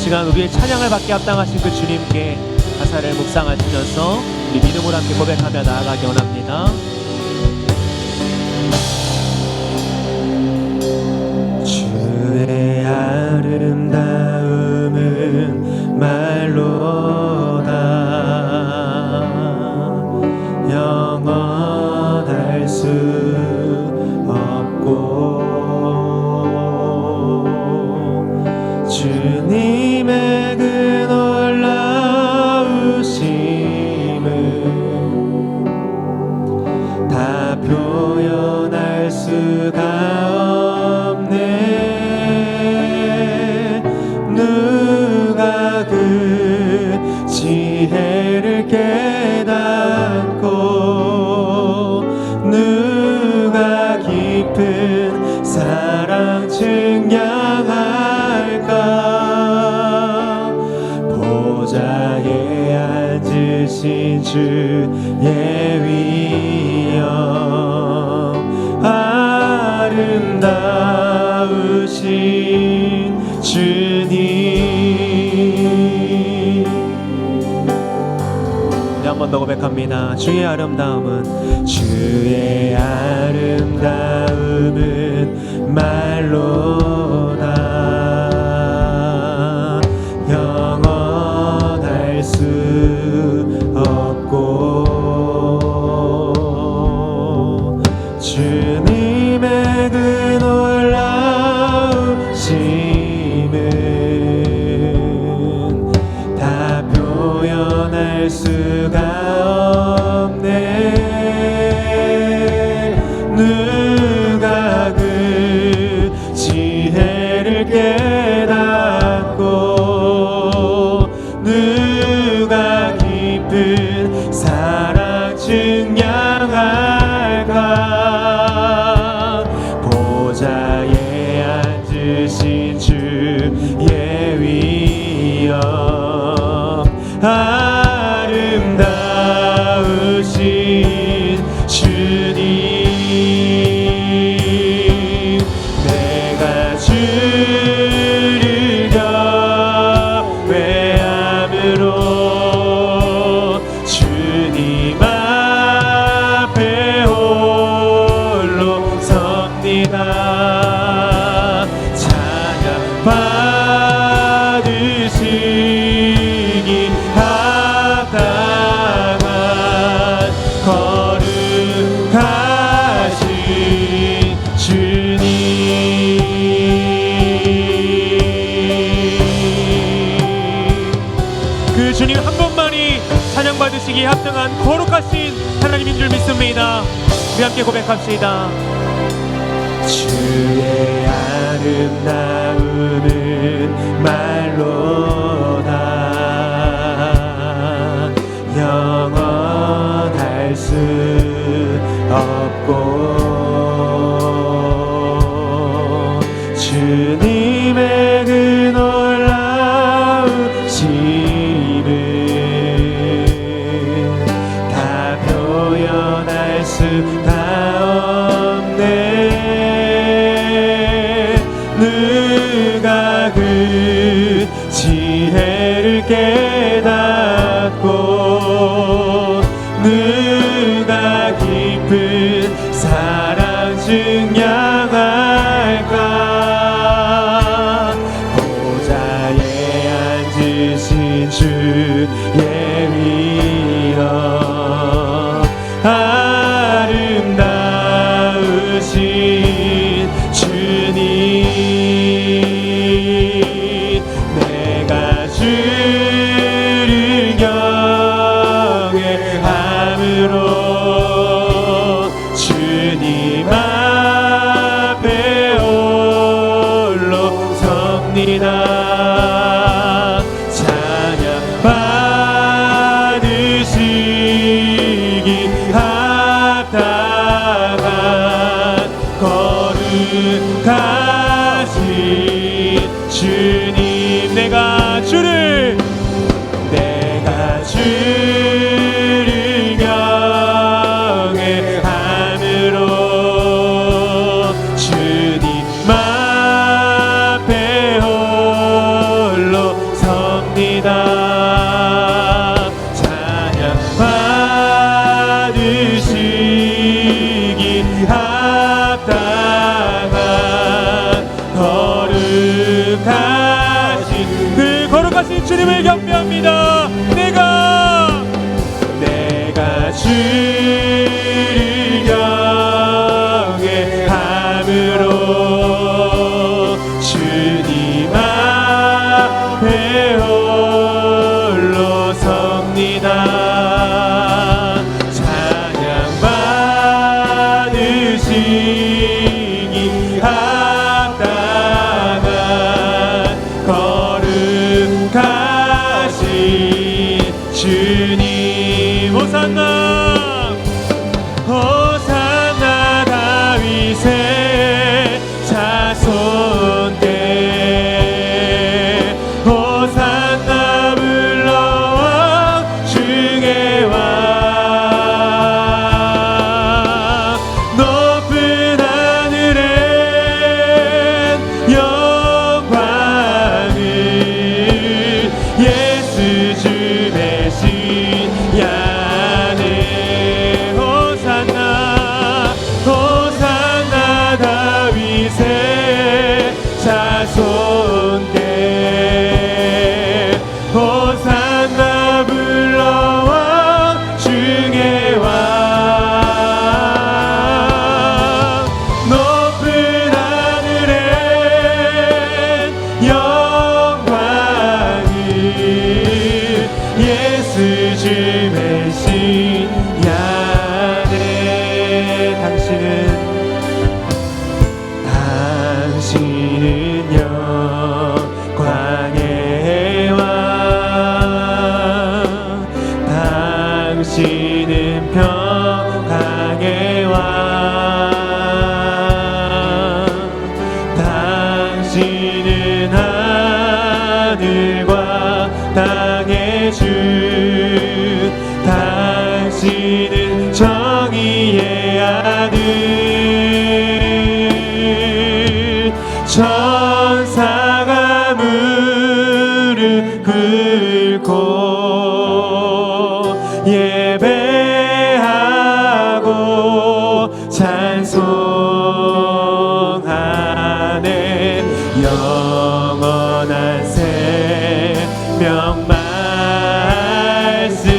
시간 우리의 찬양을 받게 합당하신 그 주님께 가사를 묵상하시면서 우리 믿음으로 함께 고백하며 나아가기 원합니다. 주의 아름다움은 말로다 영원할 수 없고 주님의 그 놀라우심을 다 표현할 수가 없네. 누가 그 지혜를 깨닫고 누가 깊은 사랑 증량할까. 보좌에 앉으신 주의 위엄 아름다우신 주님. 한 번 더 고백합니다. 주의 아름다움은 말로다 영원할 수 없고 주님의 그 놀라우심은 다 표현할 수가 없네. 누가 그 지혜를 깨닫고 누가 깊은 사랑 증량할까. 보좌에 앉으신 주의 위엄 아름다우신 주님. 내가 주를 경외함으로 주님 앞에 홀로 섭니다. 찬양 받으시기 합당한 거룩하신 주님. 그 주님 한 분만이 찬양받으시기 합당한 거룩하신 하나님인 줄 믿습니다. 우리 함께 고백합시다. 주의 아름다움은 말로다 영원할 수 없고 주님의 그 놀라우심을 다 표현할 수가 없네. 누가 그 지혜를 깨닫고 누가 깊은 사랑 증량할까. 보좌에 앉으신 주의 위엄 아름다우신 주님. 내가 주를 경외함으로 주님 앞에 홀로 섭니다. 찬양 받으시기 합당한 거룩하신 주님. 내가 주를 경외함으로 주님 앞에 홀로 합당한 거룩하신 그 거룩하신 주님을 경배합니다. 내가 주를 경외함으로 주님 앞에 홀로 섭니다. 찬양 받으시기 합당한 거룩하신 주님. 호산나 호산나 다윗의 자손께 호산나 불러와 중의 왕. 높은 하늘엔 영광을 예수 주 대신 야네. 호산나 호산나 다윗의 자손께 호산나 불러와 중의 왕. 높은 하늘엔 영광을 예수 주 대신 야네. 당신은 영광의 왕. 당신은 평강의 왕. 당신은 하늘과 땅의 주. 당신은 정의의 아들. 천사가 무릎 꿇고 예배하고 찬송하네. 영원한 생명 말씀.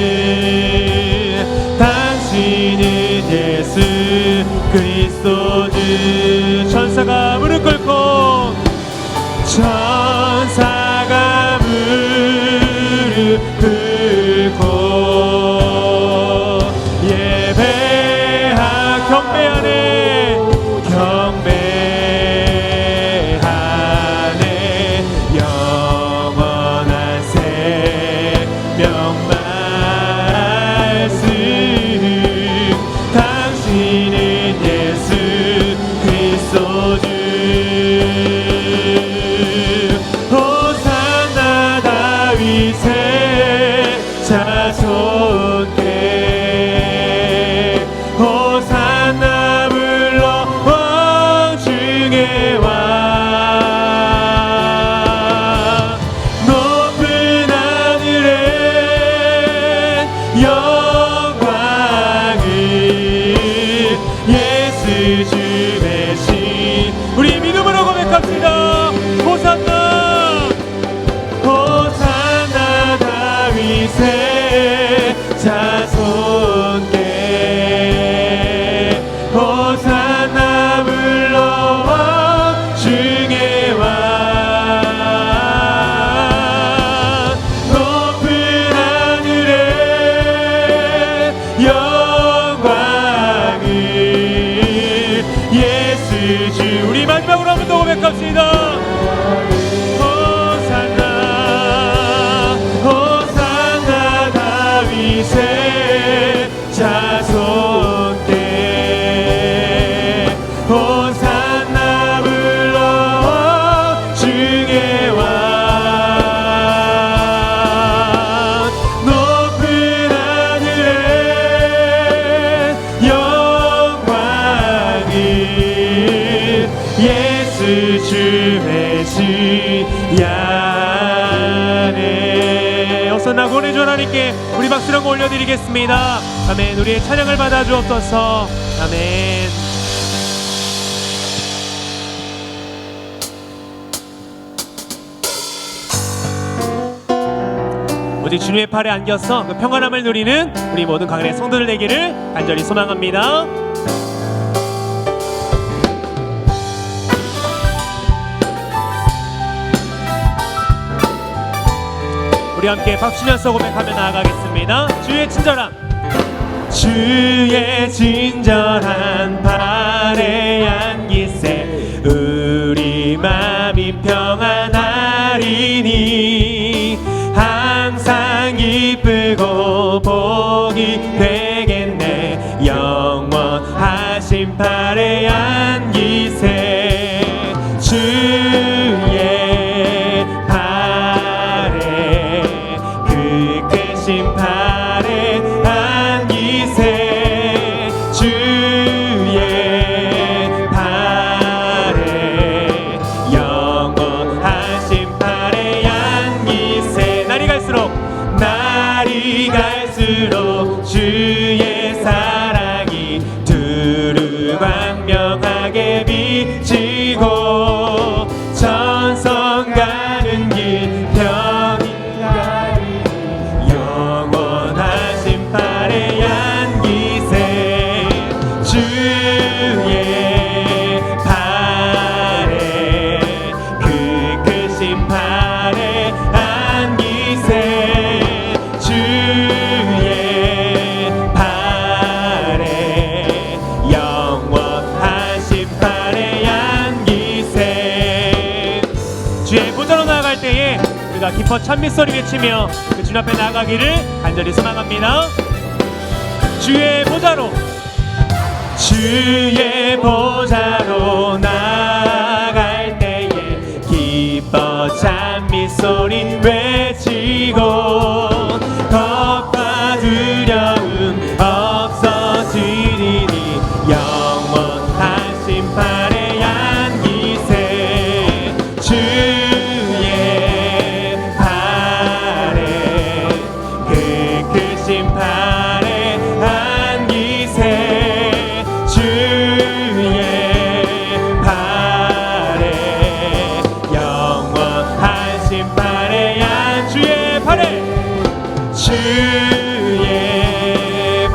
당신은 예수 그리스도 주. 천사가 무릎 꿇고 천사가 무릎 꿇고 예배하 경배하네. 경배하네. 영원한 생명 말씀. 당신은 예수 그리스도 주. 호산나 다윗의 자손께 호산나 불러와 중의 왕. 높은 하늘엔 영광을 예수 주 대신. 우리 믿음으로 고백합시다. 호산나 호산나 다윗의 자손께 호산나 불러와 중의 왕. 높은 하늘에 영광을 예수 주. 우리 마지막으로 한 번 더 고백합시다. 다윗의 자손께 호산나 불러와 중의 왕. 높은 하늘에 영광을 예수 주 대신 야네. 호산나 구원해주 하나님께 우리 박수랑 올려드리겠습니다. 아멘. 우리의 찬양을 받아 주옵소서. 아멘. 오직 주님의 팔에 안겨서 그 평안함을 누리는 우리 모든 강인의 성도들 되기를 간절히 소망합니다. 우리 함께 박수면서 고백하며 나아가겠습니다. 주의 친절함, 주의 친절한 발에 안기세 우리 맘이 평안하리니 항상 기쁘고 복이 되겠네 영원하신 발에 안기세 주의 발에 안기세 주의 발에 영원하신 발에 안기세 날이 갈수록 주의 사랑이 두루 광명하게 비치고 천성 가는 길 평이 영원하신 발에 안기세 주의 발에 그 크신 발에 안기세 주의 발에 영원하신 발에 안기세 주의 보좌로 나아갈 때에 우리가 기뻐 찬미소리 외치며 그 주님 앞에 나아가기를 간절히 소망합니다. 주의 보좌로 나아갈 때에 기뻐 찬미소리 외치고 겁과 두려움 없어지리니 영원하신 발에 안기세 주의 발에 그 크신 발에 안기세 주의 발에 영원하신 발에 주의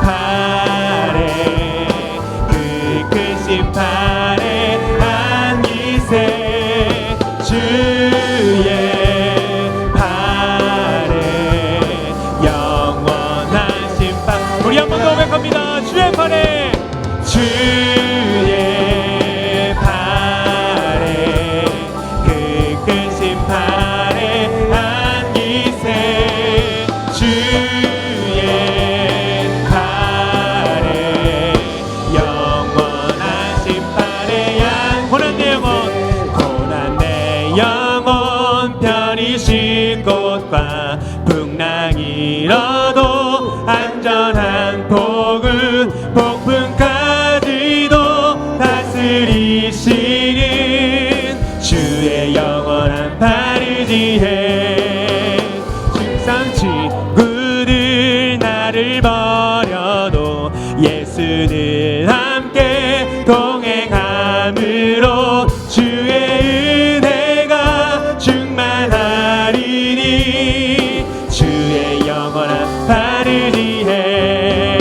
발에 그 크신 발에 안기세 주의 발에 영원하신 발 우리 한 번 더 고백합니다. 주의 발에 그 크신 발에 안기세 주의 발에 영원하신 발에 고난 내 영혼 편히 쉴 곳과 풍랑이 일어도 안전한 복은 폭풍까지도 다스리시는 주의 영원한 발을 지혜 중상 친구들 나를 버려도 예수를 함께 동행함으로 주의 은혜가 충만하리니 주의 영원한 발을 지혜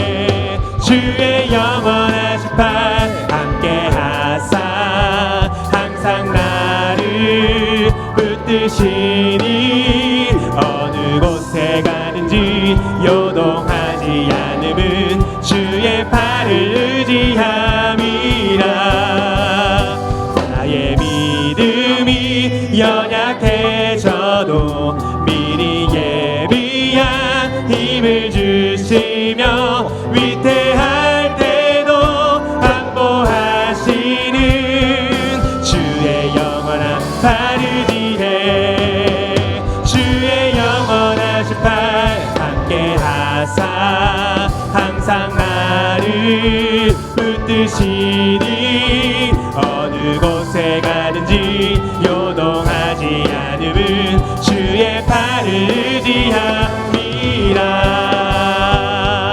주의 영원하신 발 함께 하사 항상 나를 붙드시니 어느 곳에 가는지 요동하지 않음은 주의 발을 의지함이라 나의 믿음이 연약해져도 미리 예비한 힘을 주시며 위태할 때도 안보하시는 주의 영원한 발을 지혜 주의 영원하신 발 함께 하사 항상 나를 붙드시니 어느 곳에 가든지 요동하지 않음은 주의 발을 의지함이라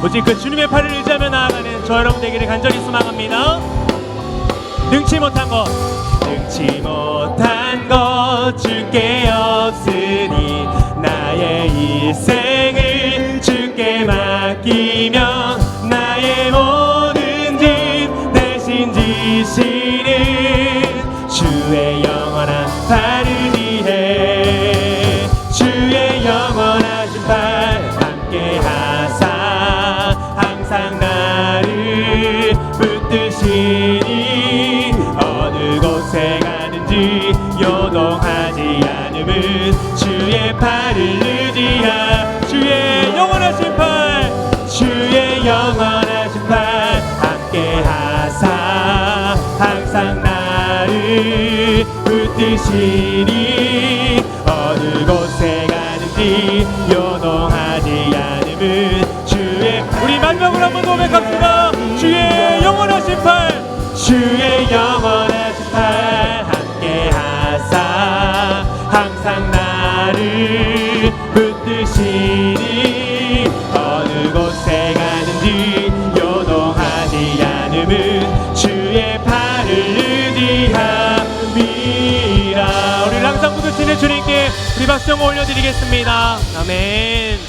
오직 그 주님의 팔을 의지하며 나아가는 저 여러분 되기를 간절히 소망합니다. 능치 못한 원한 것 주께 없으니 나의 일생을 주께 맡기며 나의 모든 짐 대신 지시는 주의 영원한 발을 위해 주의 영원하신 발 함께 하사 항상 나를 붙드시니 어느 곳에 가든지 요동하지 않음은 주의 팔을 의지하 주의 영원하신 팔 주의 영원하신 팔 함께 하사 항상 나를 붙드시니 어느 곳에 가든지 요동하지 않음은 주의 우리 마지막으로 한번 고백합시다. 주의 영원하신 팔 주의 영원하신 팔 함께 하사 항상 나를 붙드시니 어느 곳에 가든지 요동하지 않음은 주의 팔을 의지함이라. 우리 항상 붙드시는 주님께 우리 박수 한번 올려드리겠습니다. 아멘.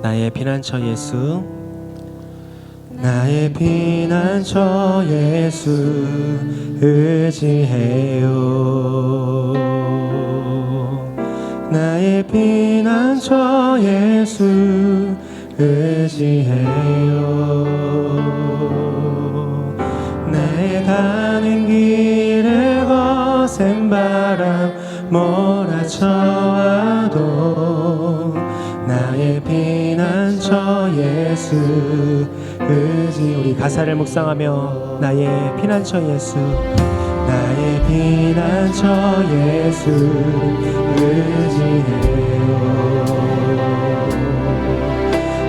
나의 피난처 예수 나의 피난처 예수 의지해요 나의 피난처 예수 의지해요 내 가는 길에 거센 바람 몰아쳐와도 나의 피난처 예수 의지. 우리 가사를 묵상하며 나의 피난처 예수 나의 피난처 예수 의지해요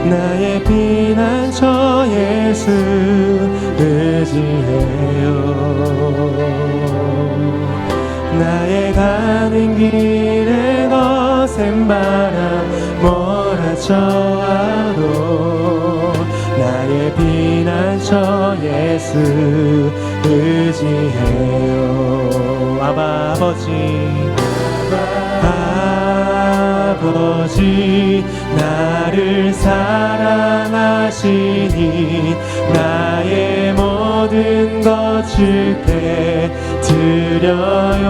나의 피난처 예수 의지해요 나의 가는 길에 거센 바람 몰아쳐와도 나의 피난처 예수 의지해요 아버지 나를 사랑하시니 나의 모든 것 주께 드려요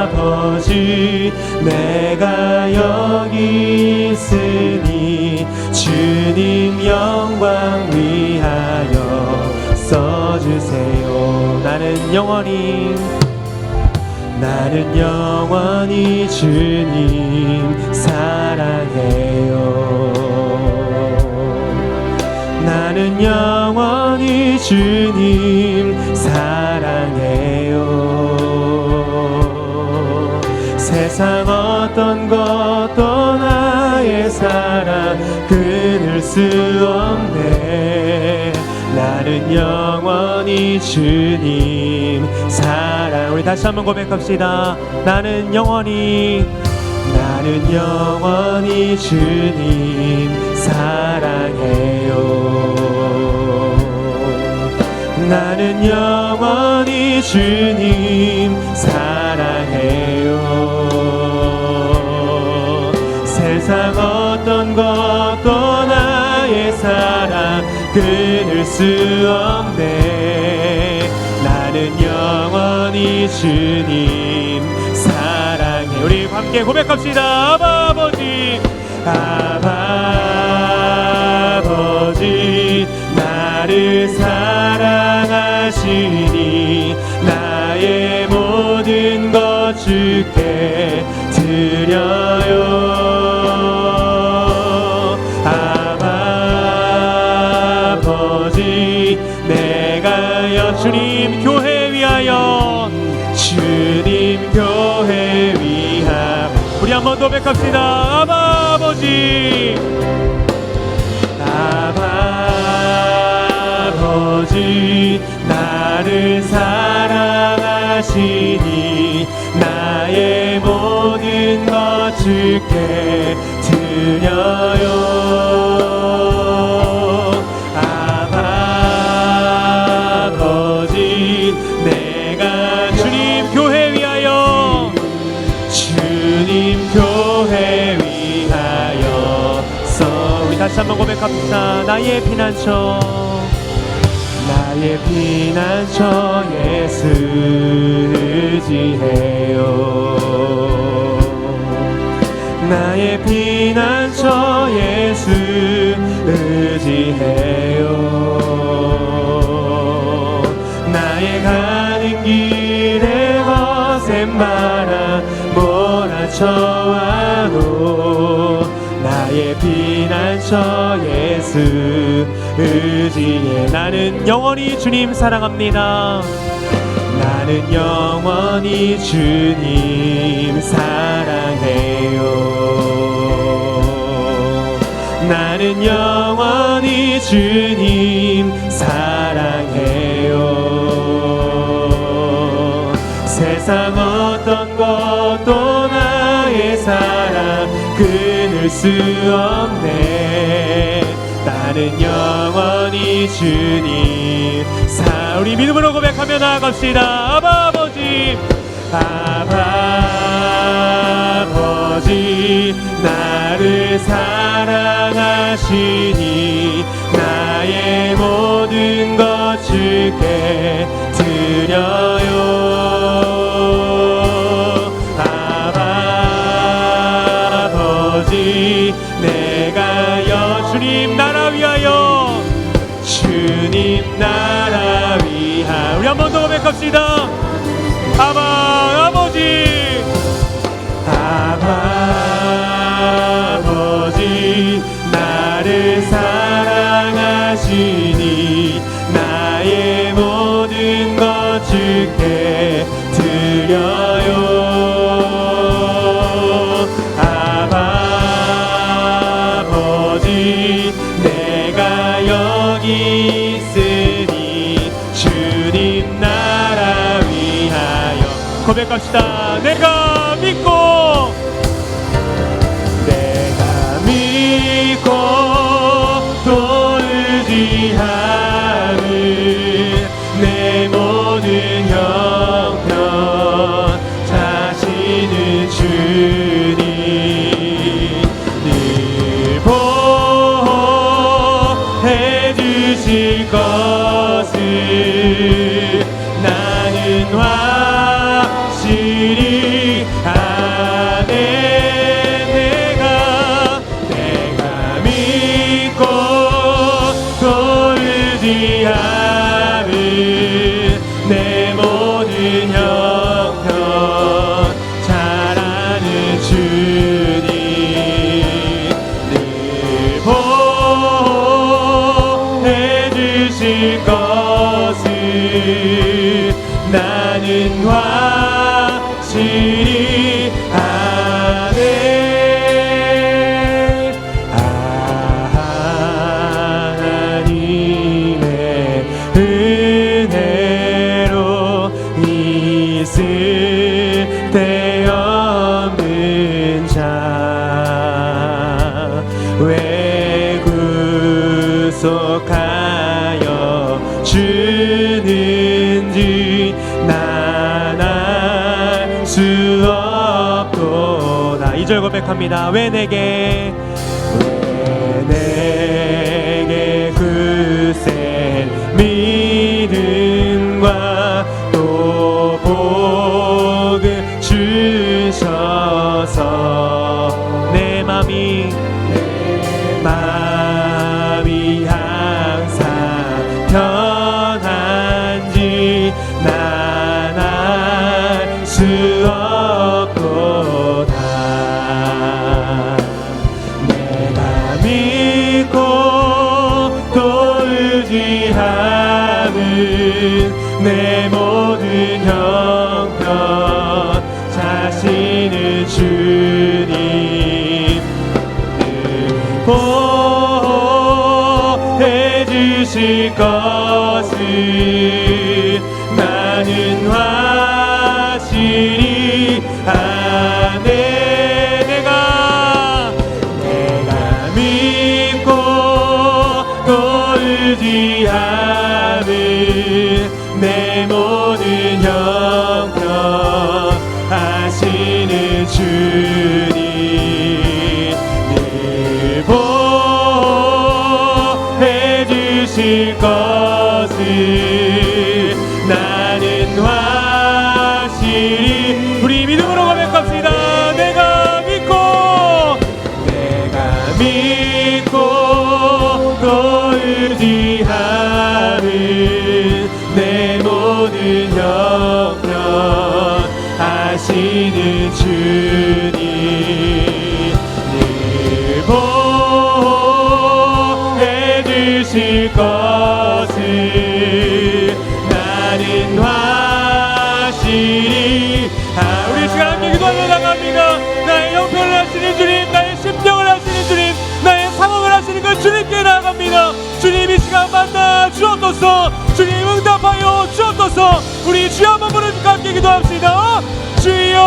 아버지 내가 여기 있으니 주님 영광 위하여 써주세요 나는 영원히 주님 사랑해요 나는 영원히 주님 사랑해요 세상 어떤 것도 나의 사랑 끊을 수 없네 나는 영원히 주님 사랑. 우리 다시 한번 고백합시다. 나는 영원히 주님 사랑해요 나는 영원히 주님 사랑해요 세상 어떤 것도 나의 사랑 끊을 수 없네 나는 영원히 주님 사랑해. 우리 함께 고백합시다. 아버지 나를 사랑하시니 나의 모든 것 주께 드려요 아버지 내가 주님 교회 위하여 주님 교회 위하여 우리 한번 더 고백합시다. 아버지 아버지 나를 사랑하시니 나의 모든 것 주께 드려요. 아버지 내가 주님 교회 위하여 주님 교회 위하여서 우리 다시 한번 고백합시다. 나의 피난처 나의 피난처 예수 의지해요. 나의 피난처 예수 의지해요. 나의 가는 길에 거센 바람 몰아쳐와도 나의 피난처 예수 의지해. 나는 영원히 주님 사랑합니다. 나는 영원히 주님 사랑해요. 나는 영원히 주님 사랑해요. 세상 어떤 것도 나의 사랑 끊을 수 없네. 나는 영원히 주님 우리 믿음으로 고백하며 나아갑시다. 아버지 아버지 나를 사랑하시니 나의 모든 것 주께 드려요. 아버지 내가 주님 나라 위하여 주님 나라 위하여 우리 한 번 더 고백합시다. 아버지 아버지 나를 사랑하시니 나의 모든 것 주께 드려요. 아버지 내가 여기 있으니 주님 나라 위하여 고백합시다. 내가 믿고 또 의지하는 내 모든 형편 자신은 주님 늘 보호해 주실 것을 나는 확실히 아네. 내 모든 형편 잘 아는 주님 늘 보호해 주실 것을 나는 확실히 아네. 쓸데없는 자 왜 구속하여 주는지 난 알 수 없도다. 2절 고백합니다. 왜 내게 굳센 믿음과 또 복을 주셔서 내 맘이 항상 편한지 난 알 수 없도다. 내가 믿고 또 의지하는 내 모든 형편 자신은 주님 늘 보호해 해주실 것을 나는 확실히 아네. 내가 믿고 또 의지하는 내 모든 형편 하시는 주님, 늘 보호해 주실 것을 나는 확실히. 우리 믿음으로 고백합시다. 내가 믿고 또 의지하는 내 모든 형편 하시는 주님, 늘 보호해 주실 것을 나는 확실히. 우리 시간 함께 기도하며 나갑니다. 나의 형편을 하시는 주님, 나의 심령을 하시는 주님, 나의 상황을 하시는 그 주님께 나아갑니다. 주님, 이 시간 만나 주옵소서. 주님, 응답하여 주옵소서. 우리 주여 한번 부르니까 함께 기도합시다. 주여,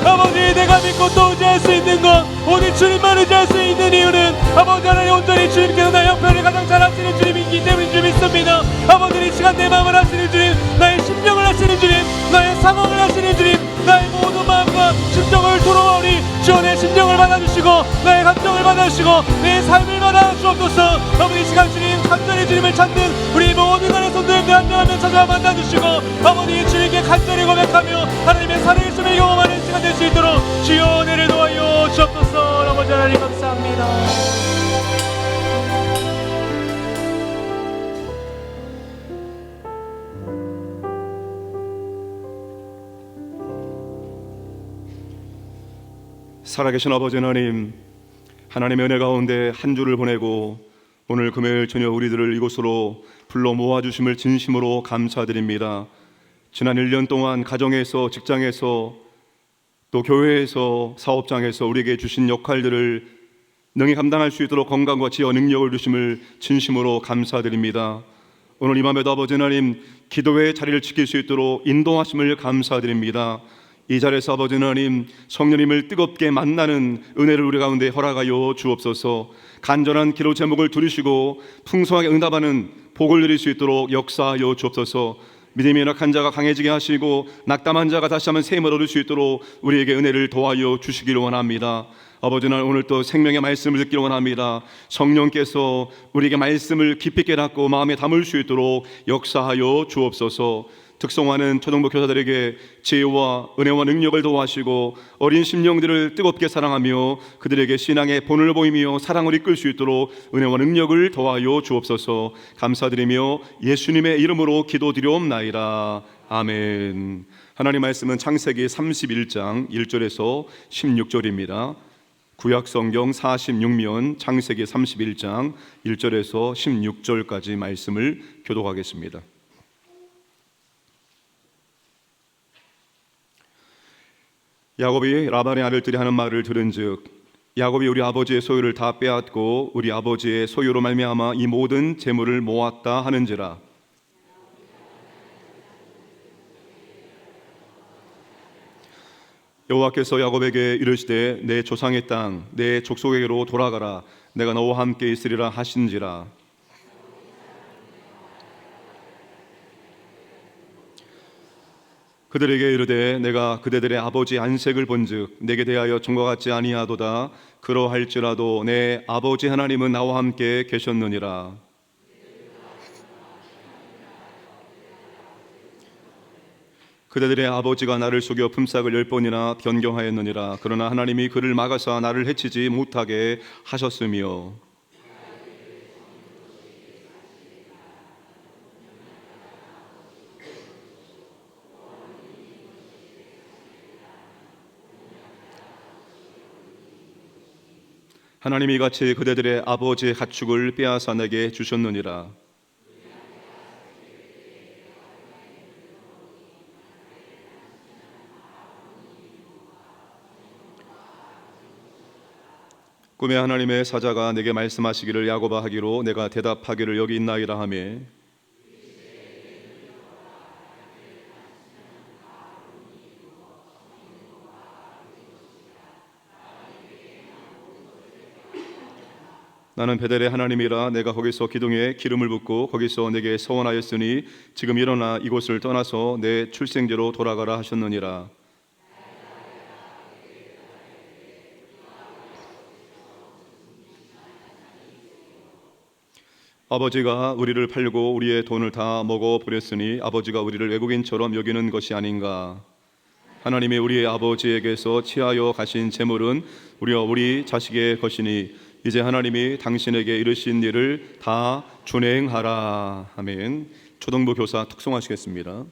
아버지, 내가 믿고 또 의지할 수 있는 것, 오직 주님만 의지할 수 있는 이유는 아버지 하나님 온전히 주님께서 나의 형편을 가장 잘 하시는 주님이기 때문인 줄 믿습니다. 아버지, 이 시간 내 마음을 하시는 주님, 나의 심령을 하시는 주님, 나의 상황을 하시는 주님, 나의 모든 마음과 심정을 돌아오니 주여 내 심령을 받아주시고 나의 감정을 받아주시고 내 삶을 받아주옵소서. 아버지, 이 시간 주님 간절히 주님을 찾는 우리 모든 안의 성도님들 안녕하며 찾아와 만나주시고 아버지 주님께 간절히 고백하며 하나님의 살아계심을 경험하는 시간 될 수 있도록 주여 은혜를 도와여 주옵소서. 아버지 하나님 감사합니다. 살아계신 아버지 하나님, 하나님의 은혜 가운데 한 주를 보내고 오늘 금요일 저녁 우리들을 이곳으로 불러 모아주심을 진심으로 감사드립니다. 지난 1년 동안 가정에서, 직장에서, 또 교회에서, 사업장에서 우리에게 주신 역할들을 능히 감당할 수 있도록 건강과 지혜와 능력을 주심을 진심으로 감사드립니다. 오늘 이 밤에도 아버지 하나님, 기도의 자리를 지킬 수 있도록 인도하심을 감사드립니다. 이 자리에서 아버지 하나님, 성령님을 뜨겁게 만나는 은혜를 우리 가운데 허락하여 주옵소서. 간절한 기도 제목을 들으시고 풍성하게 응답하는 복을 누릴 수 있도록 역사하여 주옵소서. 믿음이 약한 자가 강해지게 하시고 낙담한 자가 다시 한번 새 힘을 얻을 수 있도록 우리에게 은혜를 도와여 주시기를 원합니다. 아버지 하나님, 오늘 또 생명의 말씀을 듣기를 원합니다. 성령께서 우리에게 말씀을 깊이 깨닫고 마음에 담을 수 있도록 역사하여 주옵소서. 특성화는 초등부 교사들에게 지혜와 은혜와 능력을 도와하시고 어린 심령들을 뜨겁게 사랑하며 그들에게 신앙의 본을 보이며 사랑을 이끌 수 있도록 은혜와 능력을 도와하여 주옵소서. 감사드리며 예수님의 이름으로 기도드리옵나이다. 아멘. 하나님 말씀은 창세기 31장 1절에서 16절입니다. 구약성경 46면 창세기 31장 1절에서 16절까지 말씀을 교독하겠습니다. 야곱이 라반의 아들들이 하는 말을 들은즉 야곱이 우리 아버지의 소유를 다 빼앗고 우리 아버지의 소유로 말미암아 이 모든 재물을 모았다 하는지라. 여호와께서 야곱에게 이르시되 내 조상의 땅 내 족속에게로 돌아가라. 내가 너와 함께 있으리라 하신지라. 그들에게 이르되 내가 그대들의 아버지 안색을 본즉 내게 대하여 종과 같지 아니하도다. 그러할지라도 내 아버지 하나님은 나와 함께 계셨느니라. 그대들의 아버지가 나를 속여 품삯을 10번이나 변경하였느니라. 그러나 하나님이 그를 막아서 나를 해치지 못하게 하셨으며 하나님이 같이 그대들의 아버지의 가축을 빼앗아 내게 주셨느니라. 꿈에 하나님의 사자가 내게 말씀하시기를 야고바 하기로 내가 대답하기를 여기 있나이다 하며 나는 베델의 하나님이라 내가 거기서 기둥에 기름을 붓고 거기서 내게 서원하였으니 지금 일어나 이곳을 떠나서 내 출생지로 돌아가라 하셨느니라. 아버지가 우리를 팔고 우리의 돈을 다 먹어버렸으니 아버지가 우리를 외국인처럼 여기는 것이 아닌가. 하나님이 우리의 아버지에게서 취하여 가신 재물은 우리와 우리 자식의 것이니 이제 하나님이 당신에게 이르신 일을 다 준행하라. 아멘. 초등부 교사 특송하시겠습니다.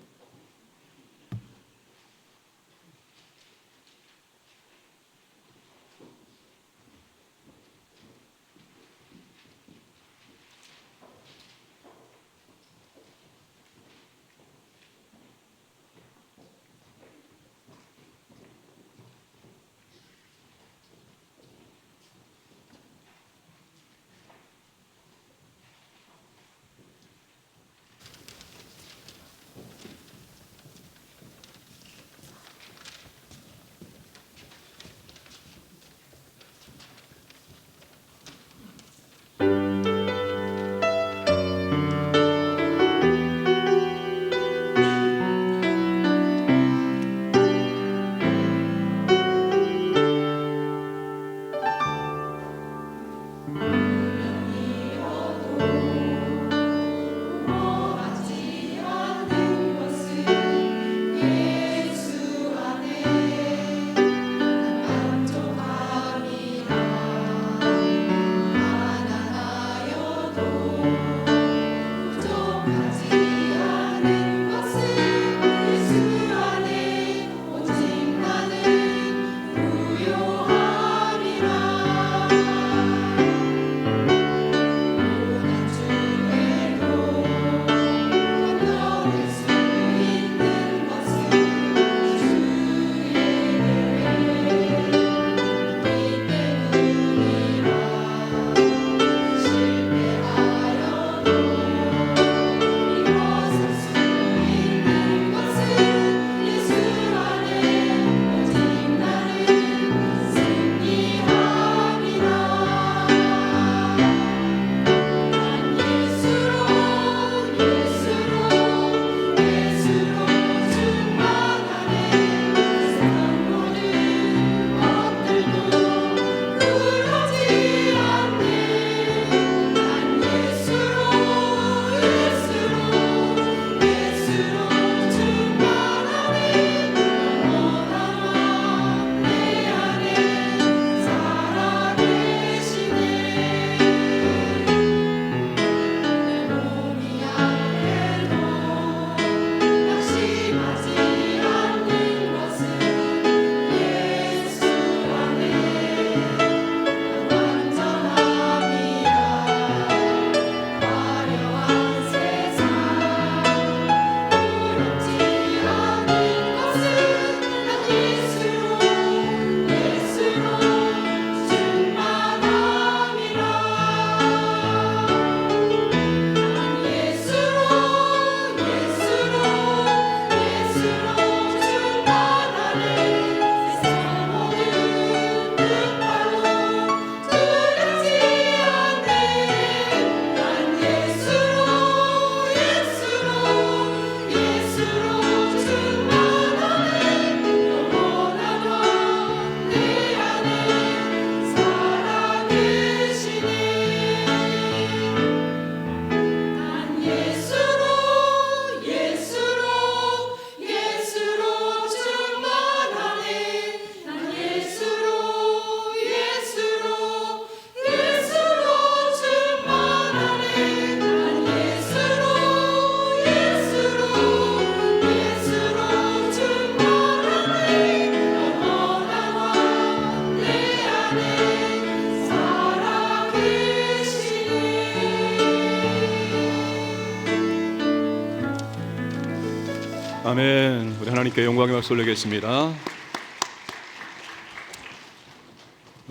아멘. 우리 하나님께 영광의 박수 올리겠습니다.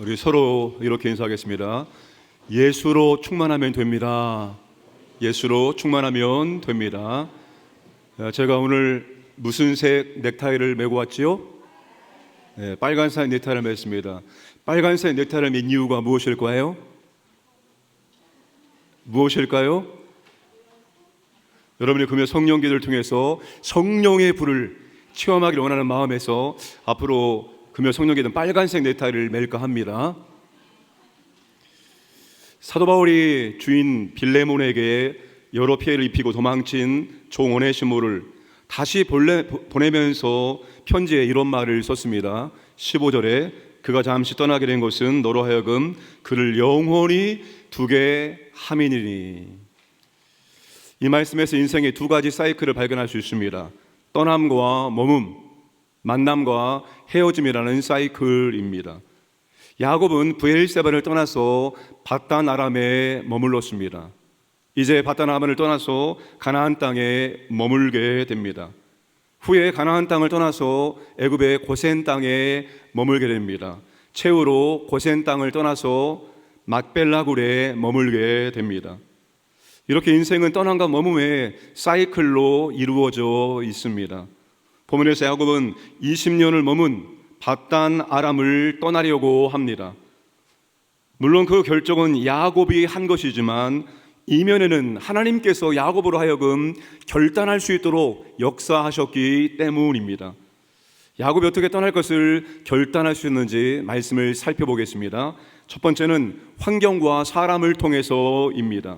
우리 서로 이렇게 인사하겠습니다. 예수로 충만하면 됩니다. 예수로 충만하면 됩니다. 제가 오늘 무슨 색 넥타이를 메고 왔지요? 네, 빨간색 넥타이를 맸습니다. 빨간색 넥타이를 맨 이유가 무엇일까요? 무엇일까요? 여러분이 금요 성령 기도를 통해서 성령의 불을 체험하기를 원하는 마음에서 앞으로 금요 성령 기도는 빨간색 넥타이를 맬까 합니다. 사도 바울이 주인 빌레몬에게 여러 피해를 입히고 도망친 종 오네시모를 다시 보내면서 편지에 이런 말을 썼습니다. 15절에 그가 잠시 떠나게 된 것은 너로 하여금 그를 영원히 두게 함이니니. 이 말씀에서 인생의 두 가지 사이클을 발견할 수 있습니다. 떠남과 머문, 만남과 헤어짐이라는 사이클입니다. 야곱은 브엘세바를 떠나서 바단 아람에 머물렀습니다. 이제 바단 아람을 떠나서 가나안 땅에 머물게 됩니다. 후에 가나안 땅을 떠나서 애굽의 고센 땅에 머물게 됩니다. 최후로 고센 땅을 떠나서 막벨라굴에 머물게 됩니다. 이렇게 인생은 떠남과 머문의 사이클로 이루어져 있습니다. 본문에서 야곱은 20년을 머문 바단 아람을 떠나려고 합니다. 물론 그 결정은 야곱이 한 것이지만 이면에는 하나님께서 야곱으로 하여금 결단할 수 있도록 역사하셨기 때문입니다. 야곱이 어떻게 떠날 것을 결단할 수 있는지 말씀을 살펴보겠습니다. 첫 번째는 환경과 사람을 통해서입니다.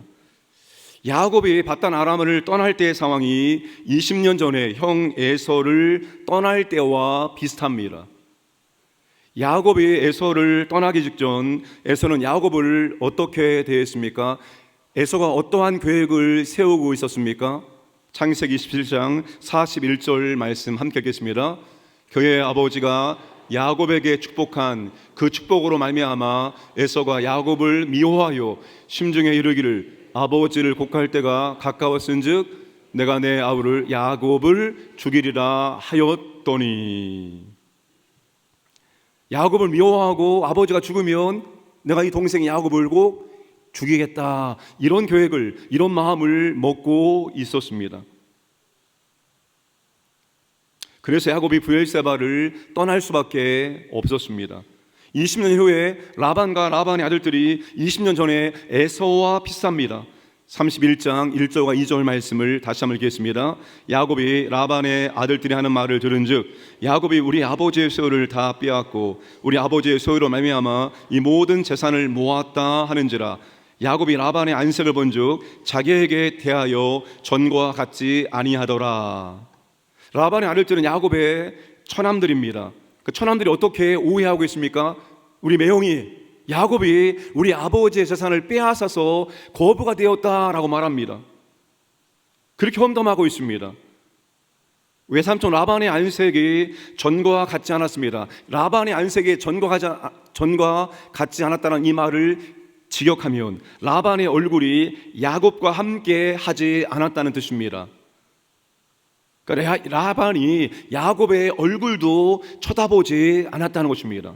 야곱이 바단 아람을 떠날 때의 상황이 20년 전에 형 에서를 떠날 때와 비슷합니다. 야곱이 에서를 떠나기 직전 에서는 야곱을 어떻게 대했습니까? 에서가 어떠한 계획을 세우고 있었습니까? 창세기 27장 41절 말씀 함께 읽겠습니다. 그의 아버지가 야곱에게 축복한 그 축복으로 말미암아 에서가 야곱을 미워하여 심중에 이르기를 아버지를 곡할 때가 가까웠은즉 내가 내 아우를 야곱을 죽이리라 하였더니. 야곱을 미워하고 아버지가 죽으면 내가 이 동생 야곱을 꼭 죽이겠다, 이런 계획을, 이런 마음을 먹고 있었습니다. 그래서 야곱이 브엘세바를 떠날 수밖에 없었습니다. 20년 후에 라반과 라반의 아들들이 20년 전에 에서와 비쌉니다. 31장 1절과 2절 말씀을 다시 한번 읽겠습니다. 야곱이 라반의 아들들이 하는 말을 들은즉 야곱이 우리 아버지의 소유를 다 빼앗고 우리 아버지의 소유로 말미암아 이 모든 재산을 모았다 하는지라. 야곱이 라반의 안색을 본즉 자기에게 대하여 전과 같지 아니하더라. 라반의 아들들은 야곱의 처남들입니다. 그 처남들이 어떻게 오해하고 있습니까? 우리 매형이 야곱이 우리 아버지의 재산을 빼앗아서 거부가 되었다라고 말합니다. 그렇게 험담하고 있습니다. 외삼촌 라반의 안색이 전과 같지 않았습니다. 라반의 안색이 전과 같지 않았다는 이 말을 직역하면 라반의 얼굴이 야곱과 함께 하지 않았다는 뜻입니다. 그러니까 라반이 야곱의 얼굴도 쳐다보지 않았다는 것입니다.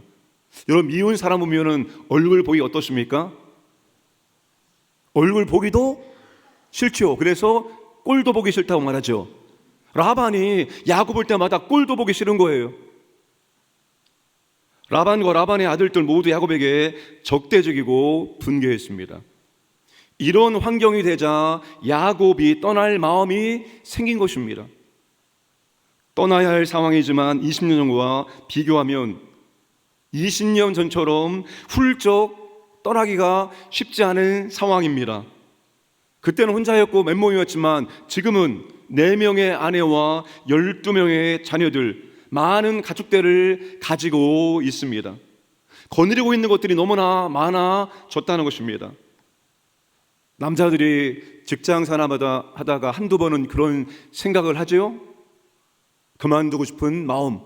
여러분, 미운 사람 보면은 얼굴 보기 어떻습니까? 얼굴 보기도 싫죠. 그래서 꼴도 보기 싫다고 말하죠. 라반이 야곱 볼 때마다 꼴도 보기 싫은 거예요. 라반과 라반의 아들들 모두 야곱에게 적대적이고 분개했습니다. 이런 환경이 되자 야곱이 떠날 마음이 생긴 것입니다. 떠나야 할 상황이지만 20년 전과 비교하면 20년 전처럼 훌쩍 떠나기가 쉽지 않은 상황입니다. 그때는 혼자였고 맨몸이었지만 지금은 4명의 아내와 12명의 자녀들, 많은 가축대를 가지고 있습니다. 거느리고 있는 것들이 너무나 많아졌다는 것입니다. 남자들이 직장 생활 하다가 한두 번은 그런 생각을 하죠. 그만두고 싶은 마음,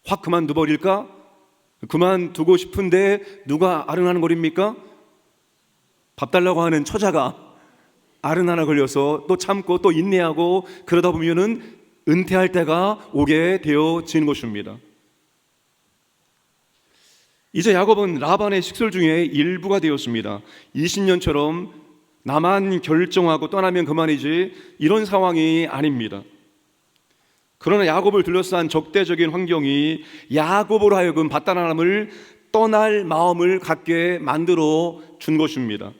확 그만둬 버릴까? 그만두고 싶은데 누가 아른아른거립니까? 밥 달라고 하는 처자가 아른아른 걸려서 또 참고 또 인내하고 그러다 보면은 은퇴할 때가 오게 되어진 것입니다. 이제 야곱은 라반의 식솔 중에 일부가 되었습니다. 20년처럼 나만 결정하고 떠나면 그만이지 이런 상황이 아닙니다. 그러나 야곱을 둘러싼 적대적인 환경이 야곱으로 하여금 바단 아람을 떠날 마음을 갖게 만들어 준 것입니다.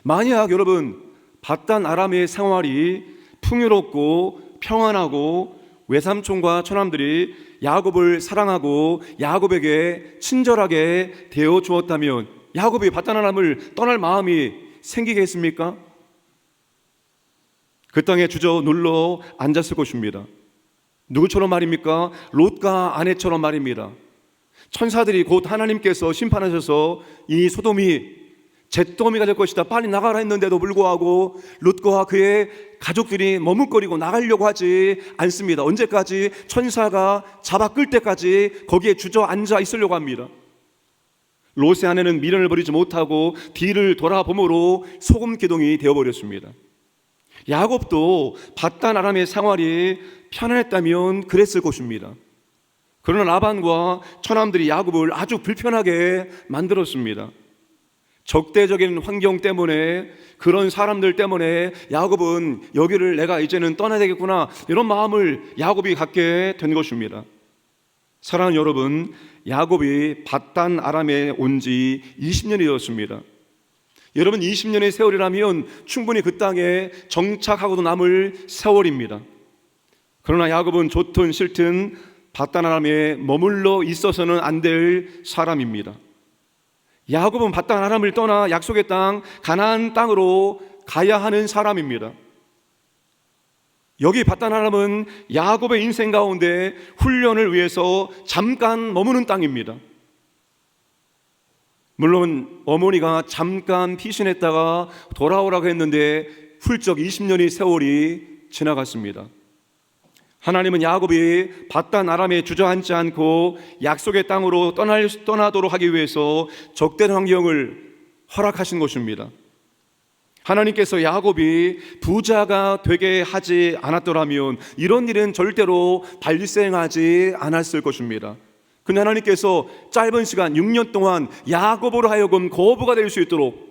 만약 여러분 바단 아람의 생활이 풍요롭고 평안하고 외삼촌과 처남들이 야곱을 사랑하고 야곱에게 친절하게 대해 주었다면 야곱이 바단 아람을 떠날 마음이 생기겠습니까? 그 땅에 주저 눌러 앉았을 것입니다. 누구처럼 말입니까? 롯과 아내처럼 말입니다. 천사들이 곧 하나님께서 심판하셔서 이 소돔이 잿더미가 될 것이다, 빨리 나가라 했는데도 불구하고 롯과 그의 가족들이 머뭇거리고 나가려고 하지 않습니다. 언제까지? 천사가 잡아 끌 때까지 거기에 주저앉아 있으려고 합니다. 롯의 아내는 미련을 버리지 못하고 뒤를 돌아봄으로 소금 기둥이 되어버렸습니다. 야곱도 바단 아람의 생활이 편안했다면 그랬을 것입니다. 그러나 라반과 처남들이 야곱을 아주 불편하게 만들었습니다. 적대적인 환경 때문에, 그런 사람들 때문에 야곱은 여기를 내가 이제는 떠나야 되겠구나, 이런 마음을 야곱이 갖게 된 것입니다. 사랑하는 여러분, 야곱이 바단 아람에 온 지 20년이 되었습니다. 여러분, 20년의 세월이라면 충분히 그 땅에 정착하고도 남을 세월입니다. 그러나 야곱은 좋든 싫든 바단 아람에 머물러 있어서는 안 될 사람입니다. 야곱은 바단 아람을 떠나 약속의 땅 가나안 땅으로 가야 하는 사람입니다. 여기 바단 아람은 야곱의 인생 가운데 훈련을 위해서 잠깐 머무는 땅입니다. 물론 어머니가 잠깐 피신했다가 돌아오라고 했는데 훌쩍 20년의 세월이 지나갔습니다. 하나님은 야곱이 바단 아람에 주저앉지 않고 약속의 땅으로 떠나도록 하기 위해서 적대한 환경을 허락하신 것입니다. 하나님께서 야곱이 부자가 되게 하지 않았더라면 이런 일은 절대로 발생하지 않았을 것입니다. 근데 하나님께서 짧은 시간 6년 동안 야곱으로 하여금 거부가 될 수 있도록,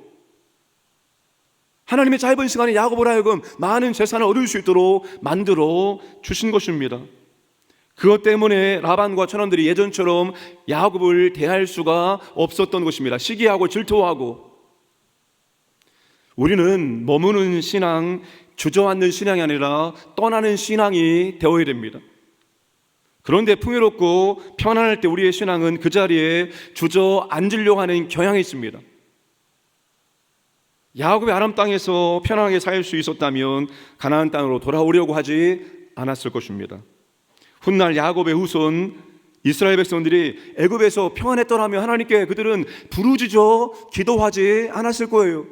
하나님의 짧은 시간에 야곱으로 하여금 많은 재산을 얻을 수 있도록 만들어 주신 것입니다. 그것 때문에 라반과 처남들이 예전처럼 야곱을 대할 수가 없었던 것입니다. 시기하고 질투하고. 우리는 머무는 신앙, 주저앉는 신앙이 아니라 떠나는 신앙이 되어야 됩니다. 그런데 풍요롭고 편안할 때 우리의 신앙은 그 자리에 주저앉으려고 하는 경향이 있습니다. 야곱의 아람 땅에서 편안하게 살 수 있었다면 가나안 땅으로 돌아오려고 하지 않았을 것입니다. 훗날 야곱의 후손 이스라엘 백성들이 애굽에서 평안했더라면 하나님께 그들은 부르짖어 기도하지 않았을 거예요.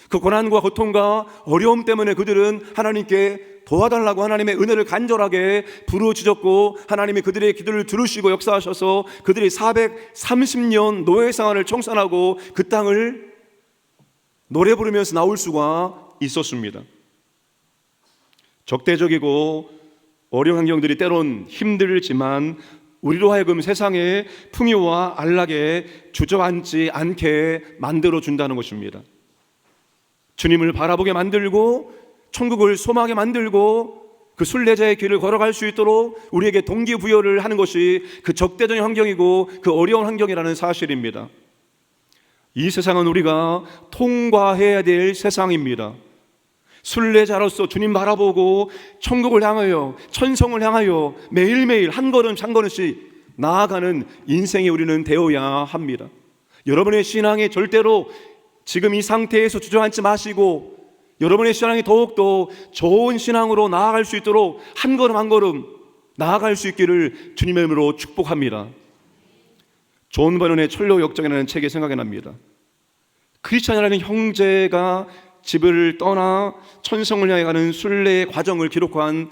그 고난과 고통과 어려움 때문에 그들은 하나님께 도와달라고 하나님의 은혜를 간절하게 부르짖었고, 하나님이 그들의 기도를 들으시고 역사하셔서 그들이 430년 노예 생활을 청산하고 그 땅을 노래 부르면서 나올 수가 있었습니다. 적대적이고 어려운 환경들이 때론 힘들지만 우리로 하여금 세상의 풍요와 안락에 주저앉지 않게 만들어준다는 것입니다. 주님을 바라보게 만들고 천국을 소망하게 만들고 그 순례자의 길을 걸어갈 수 있도록 우리에게 동기부여를 하는 것이 그 적대적인 환경이고 그 어려운 환경이라는 사실입니다. 이 세상은 우리가 통과해야 될 세상입니다. 순례자로서 주님 바라보고 천국을 향하여, 천성을 향하여 매일매일 한 걸음 한 걸음씩 나아가는 인생이 우리는 되어야 합니다. 여러분의 신앙이 절대로 지금 이 상태에서 주저앉지 마시고 여러분의 신앙이 더욱더 좋은 신앙으로 나아갈 수 있도록 한 걸음 한 걸음 나아갈 수 있기를 주님의 이름으로 축복합니다. 존 버넌의 철로 역정이라는 책이 생각이 납니다. 크리스찬이라는 형제가 집을 떠나 천성을 향해 가는 순례의 과정을 기록한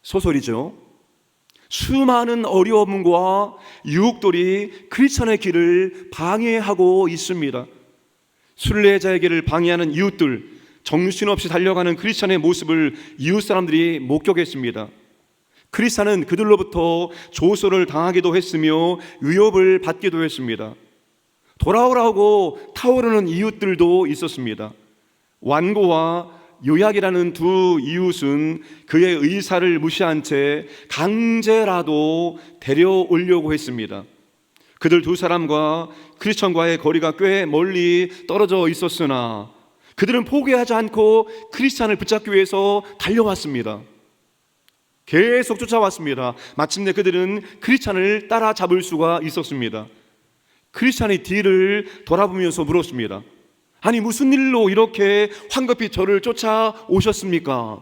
소설이죠. 수많은 어려움과 유혹들이 크리스찬의 길을 방해하고 있습니다. 순례자의 길을 방해하는 이웃들, 정신없이 달려가는 크리스찬의 모습을 이웃 사람들이 목격했습니다. 크리스찬은 그들로부터 조소를 당하기도 했으며 위협을 받기도 했습니다. 돌아오라고 타오르는 이웃들도 있었습니다. 완고와 요약이라는 두 이웃은 그의 의사를 무시한 채 강제라도 데려오려고 했습니다. 그들 두 사람과 크리스천과의 거리가 꽤 멀리 떨어져 있었으나 그들은 포기하지 않고 크리스찬을 붙잡기 위해서 달려왔습니다. 계속 쫓아왔습니다. 마침내 그들은 크리스찬을 따라잡을 수가 있었습니다. 크리스찬이 뒤를 돌아보면서 물었습니다. 아니, 무슨 일로 이렇게 황급히 저를 쫓아오셨습니까?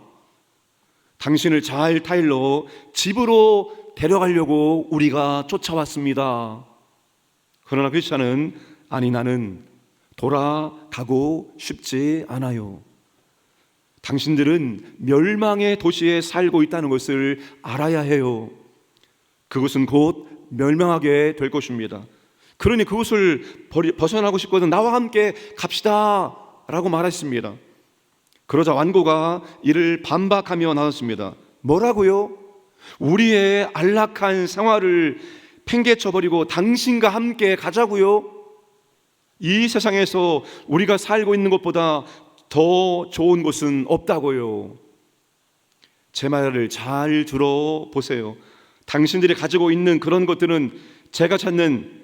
당신을 잘 타일러 집으로 데려가려고 우리가 쫓아왔습니다. 그러나 크리스찬은 아니, 나는 돌아가고 싶지 않아요. 당신들은 멸망의 도시에 살고 있다는 것을 알아야 해요. 그곳은 곧 멸망하게 될 것입니다. 그러니 그곳을 벗어나고 싶거든 나와 함께 갑시다 라고 말했습니다. 그러자 완고가 이를 반박하며 나섰습니다. 뭐라고요? 우리의 안락한 생활을 팽개쳐버리고 당신과 함께 가자고요? 이 세상에서 우리가 살고 있는 것보다 더 좋은 곳은 없다고요. 제 말을 잘 들어보세요. 당신들이 가지고 있는 그런 것들은 제가 찾는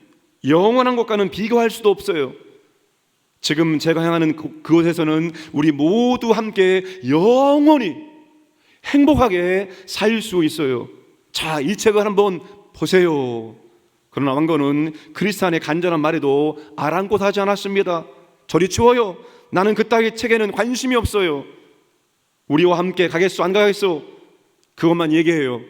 영원한 것과는 비교할 수도 없어요. 지금 제가 향하는 그곳에서는 우리 모두 함께 영원히 행복하게 살 수 있어요. 자, 이 책을 한번 보세요. 그러나 왕건은 크리스찬의 간절한 말에도 아랑곳하지 않았습니다. 저리 치워요. 나는 그따위 책에는 관심이 없어요. 우리와 함께 가겠소 안 가겠소? 그것만 얘기해요.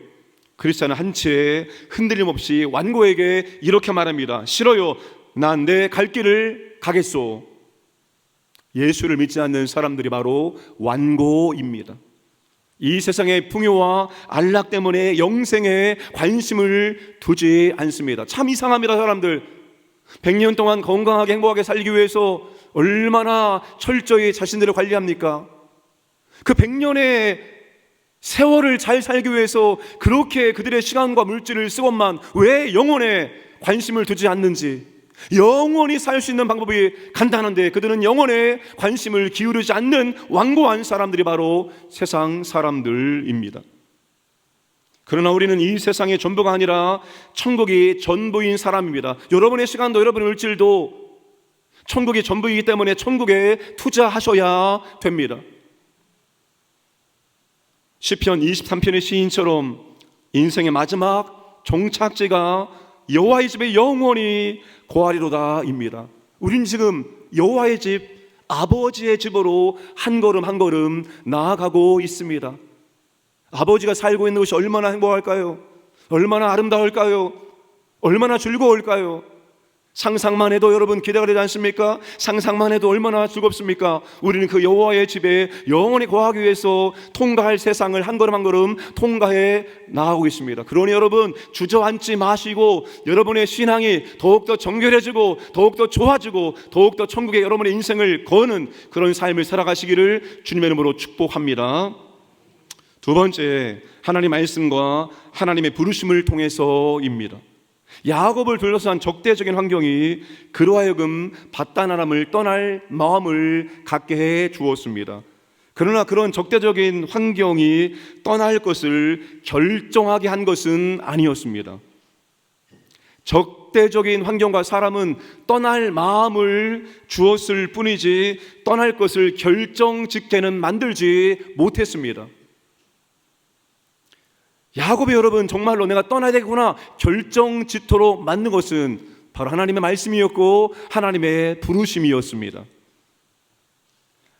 크리스찬은 한치의 흔들림 없이 완고에게 이렇게 말합니다. 싫어요. 난 내 갈 길을 가겠소. 예수를 믿지 않는 사람들이 바로 완고입니다. 이 세상의 풍요와 안락 때문에 영생에 관심을 두지 않습니다. 참 이상합니다. 사람들 100년 동안 건강하게 행복하게 살기 위해서 얼마나 철저히 자신들을 관리합니까? 그 100년의 세월을 잘 살기 위해서 그렇게 그들의 시간과 물질을 쓰건만 왜 영혼에 관심을 두지 않는지, 영원히 살 수 있는 방법이 간단한데 그들은 영혼에 관심을 기울이지 않는 완고한 사람들이 바로 세상 사람들입니다. 그러나 우리는 이 세상의 전부가 아니라 천국이 전부인 사람입니다. 여러분의 시간도 여러분의 물질도 천국이 전부이기 때문에 천국에 투자하셔야 됩니다. 시편 23편의 시인처럼 인생의 마지막 종착지가 여호와의 집에 영원히 고하리로다입니다. 우린 지금 여호와의 집, 아버지의 집으로 한 걸음 한 걸음 나아가고 있습니다. 아버지가 살고 있는 곳이 얼마나 행복할까요? 얼마나 아름다울까요? 얼마나 즐거울까요? 상상만 해도 여러분 기대가 되지 않습니까? 상상만 해도 얼마나 즐겁습니까? 우리는 그 여호와의 집에 영원히 거하기 위해서 통과할 세상을 한 걸음 한 걸음 통과해 나가고 있습니다. 그러니 여러분 주저앉지 마시고 여러분의 신앙이 더욱더 정결해지고 더욱더 좋아지고 더욱더 천국에 여러분의 인생을 거는 그런 삶을 살아가시기를 주님의 이름으로 축복합니다. 두 번째, 하나님 말씀과 하나님의 부르심을 통해서입니다. 야곱을 둘러싼 적대적인 환경이 그로 하여금 밧단아람을 떠날 마음을 갖게 해 주었습니다. 그러나 그런 적대적인 환경이 떠날 것을 결정하게 한 것은 아니었습니다. 적대적인 환경과 사람은 떠날 마음을 주었을 뿐이지 떠날 것을 결정짓게는 만들지 못했습니다. 야곱이 여러분 정말로 내가 떠나야 되구나 결정짓도록 만든 것은 바로 하나님의 말씀이었고 하나님의 부르심이었습니다.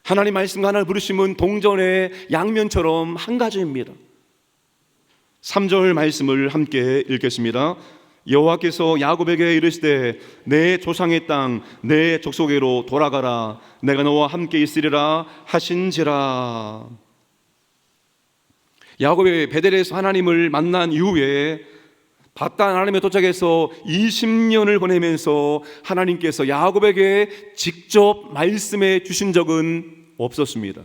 하나님 말씀과 하나님의 부르심은 동전의 양면처럼 한 가지입니다. 3절 말씀을 함께 읽겠습니다. 여호와께서 야곱에게 이르시되 내 조상의 땅 내 족속에로 돌아가라 내가 너와 함께 있으리라 하신지라. 야곱이 베델에서 하나님을 만난 이후에 밧단 아람에 도착해서 20년을 보내면서 하나님께서 야곱에게 직접 말씀해 주신 적은 없었습니다.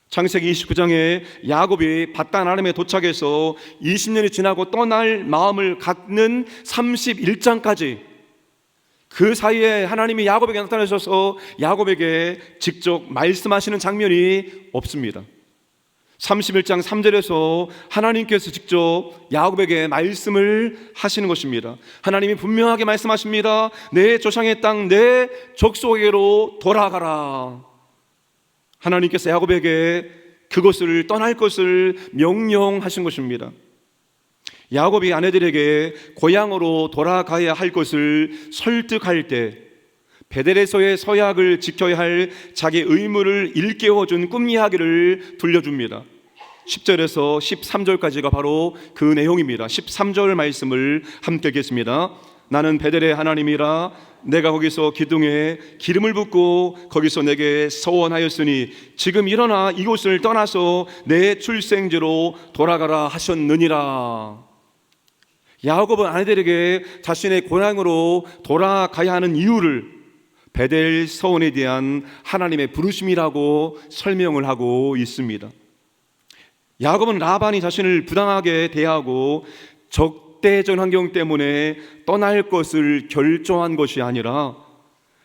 창세기 29장에 야곱이 밧단 아람에 도착해서 20년이 지나고 떠날 마음을 갖는 31장까지 그 사이에 하나님이 야곱에게 나타나셔서 야곱에게 직접 말씀하시는 장면이 없습니다. 31장 3절에서 하나님께서 직접 야곱에게 말씀을 하시는 것입니다. 하나님이 분명하게 말씀하십니다. 내 조상의 땅, 내 족속에게로 돌아가라. 하나님께서 야곱에게 그것을 떠날 것을 명령하신 것입니다. 야곱이 아내들에게 고향으로 돌아가야 할 것을 설득할 때 베델에서의 서약을 지켜야 할 자기 의무를 일깨워준 꿈 이야기를 들려줍니다. 10절에서 13절까지가 바로 그 내용입니다. 13절 말씀을 함께 읽겠습니다. 나는 베델의 하나님이라 내가 거기서 기둥에 기름을 붓고 거기서 내게 서원하였으니 지금 일어나 이곳을 떠나서 내 출생지로 돌아가라 하셨느니라. 야곱은 아내들에게 자신의 고향으로 돌아가야 하는 이유를 베델 서원에 대한 하나님의 부르심이라고 설명을 하고 있습니다. 야곱은 라반이 자신을 부당하게 대하고 적대적 환경 때문에 떠날 것을 결정한 것이 아니라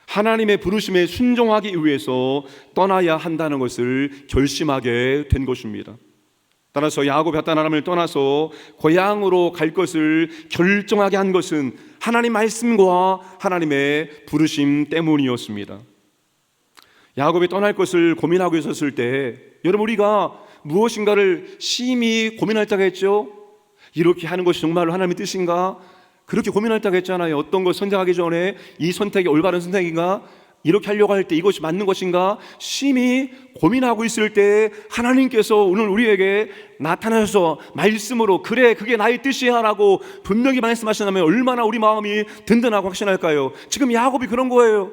하나님의 부르심에 순종하기 위해서 떠나야 한다는 것을 결심하게 된 것입니다. 따라서 야곱이 밧단 아람을 떠나서 고향으로 갈 것을 결정하게 한 것은 하나님 말씀과 하나님의 부르심 때문이었습니다. 야곱이 떠날 것을 고민하고 있었을 때 여러분 우리가 무엇인가를 심히 고민할 때가 있죠. 이렇게 하는 것이 정말로 하나님의 뜻인가? 그렇게 고민할 때가 있잖아요. 어떤 것 선택하기 전에 이 선택이 올바른 선택인가? 이렇게 하려고 할 때 이것이 맞는 것인가? 심히 고민하고 있을 때 하나님께서 오늘 우리에게 나타나셔서 말씀으로 그래 그게 나의 뜻이야 라고 분명히 말씀하신다면 얼마나 우리 마음이 든든하고 확신할까요? 지금 야곱이 그런 거예요.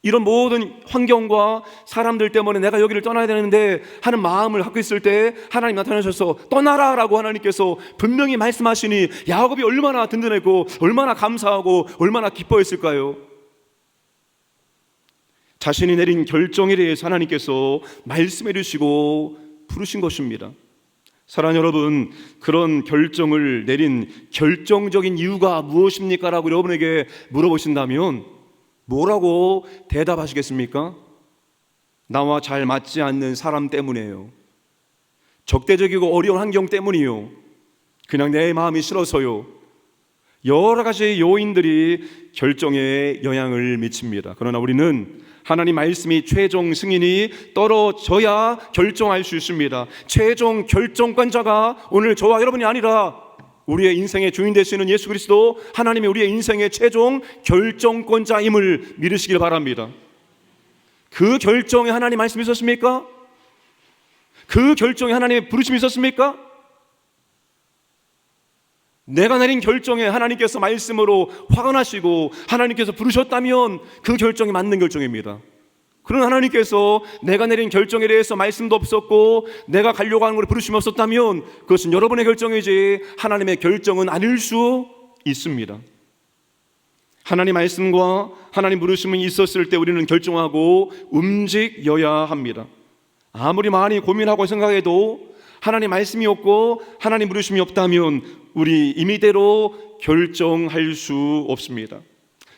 이런 모든 환경과 사람들 때문에 내가 여기를 떠나야 되는데 하는 마음을 갖고 있을 때 하나님 나타나셔서 떠나라 라고 하나님께서 분명히 말씀하시니 야곱이 얼마나 든든했고 얼마나 감사하고 얼마나 기뻐했을까요? 자신이 내린 결정에 대해서 하나님께서 말씀해 주시고 부르신 것입니다. 사랑하는 여러분, 그런 결정을 내린 결정적인 이유가 무엇입니까? 라고 여러분에게 물어보신다면 뭐라고 대답하시겠습니까? 나와 잘 맞지 않는 사람 때문이에요. 적대적이고 어려운 환경 때문이요. 그냥 내 마음이 싫어서요. 여러 가지 요인들이 결정에 영향을 미칩니다. 그러나 우리는 하나님 말씀이 최종 승인이 떨어져야 결정할 수 있습니다. 최종 결정권자가 오늘 저와 여러분이 아니라 우리의 인생의 주인 되시는 예수 그리스도 하나님이 우리의 인생의 최종 결정권자임을 믿으시길 바랍니다. 그 결정에 하나님 말씀이 있었습니까? 그 결정에 하나님의 부르심이 있었습니까? 내가 내린 결정에 하나님께서 말씀으로 화가 나시고 하나님께서 부르셨다면 그 결정이 맞는 결정입니다. 그러나 하나님께서 내가 내린 결정에 대해서 말씀도 없었고 내가 가려고 하는 걸 부르심이 없었다면 그것은 여러분의 결정이지 하나님의 결정은 아닐 수 있습니다. 하나님 말씀과 하나님 부르심이 있었을 때 우리는 결정하고 움직여야 합니다. 아무리 많이 고민하고 생각해도 하나님 말씀이 없고 하나님 부르심이 없다면 우리 임의대로 결정할 수 없습니다.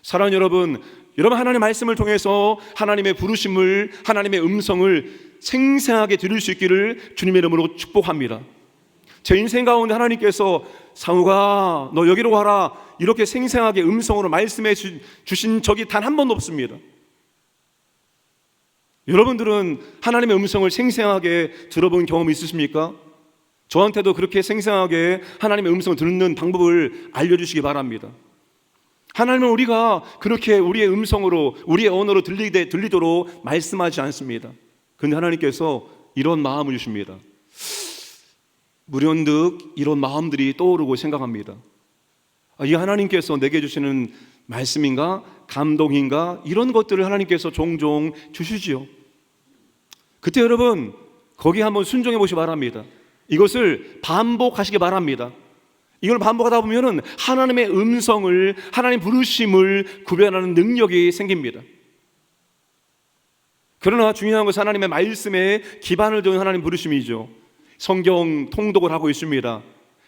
사랑하는 여러분, 하나님의 말씀을 통해서 하나님의 부르심을, 하나님의 음성을 생생하게 들을 수 있기를 주님의 이름으로 축복합니다. 제 인생 가운데 하나님께서 상우가 너 여기로 가라 이렇게 생생하게 음성으로 말씀해 주신 적이 단 한 번도 없습니다. 여러분들은 하나님의 음성을 생생하게 들어본 경험이 있으십니까? 저한테도 그렇게 생생하게 하나님의 음성을 듣는 방법을 알려주시기 바랍니다. 하나님은 우리가 그렇게 우리의 음성으로 우리의 언어로 들리도록 말씀하지 않습니다. 그런데 하나님께서 이런 마음을 주십니다. 무련득 이런 마음들이 떠오르고 생각합니다. 이 하나님께서 내게 주시는 말씀인가? 감동인가? 이런 것들을 하나님께서 종종 주시지요. 그때 여러분 거기에 한번 순종해 보시기 바랍니다. 이것을 반복하시기 바랍니다. 이걸 반복하다 보면은 하나님의 음성을, 하나님 부르심을 구별하는 능력이 생깁니다. 그러나 중요한 것은 하나님의 말씀에 기반을 둔 하나님 부르심이죠. 성경 통독을 하고 있습니다.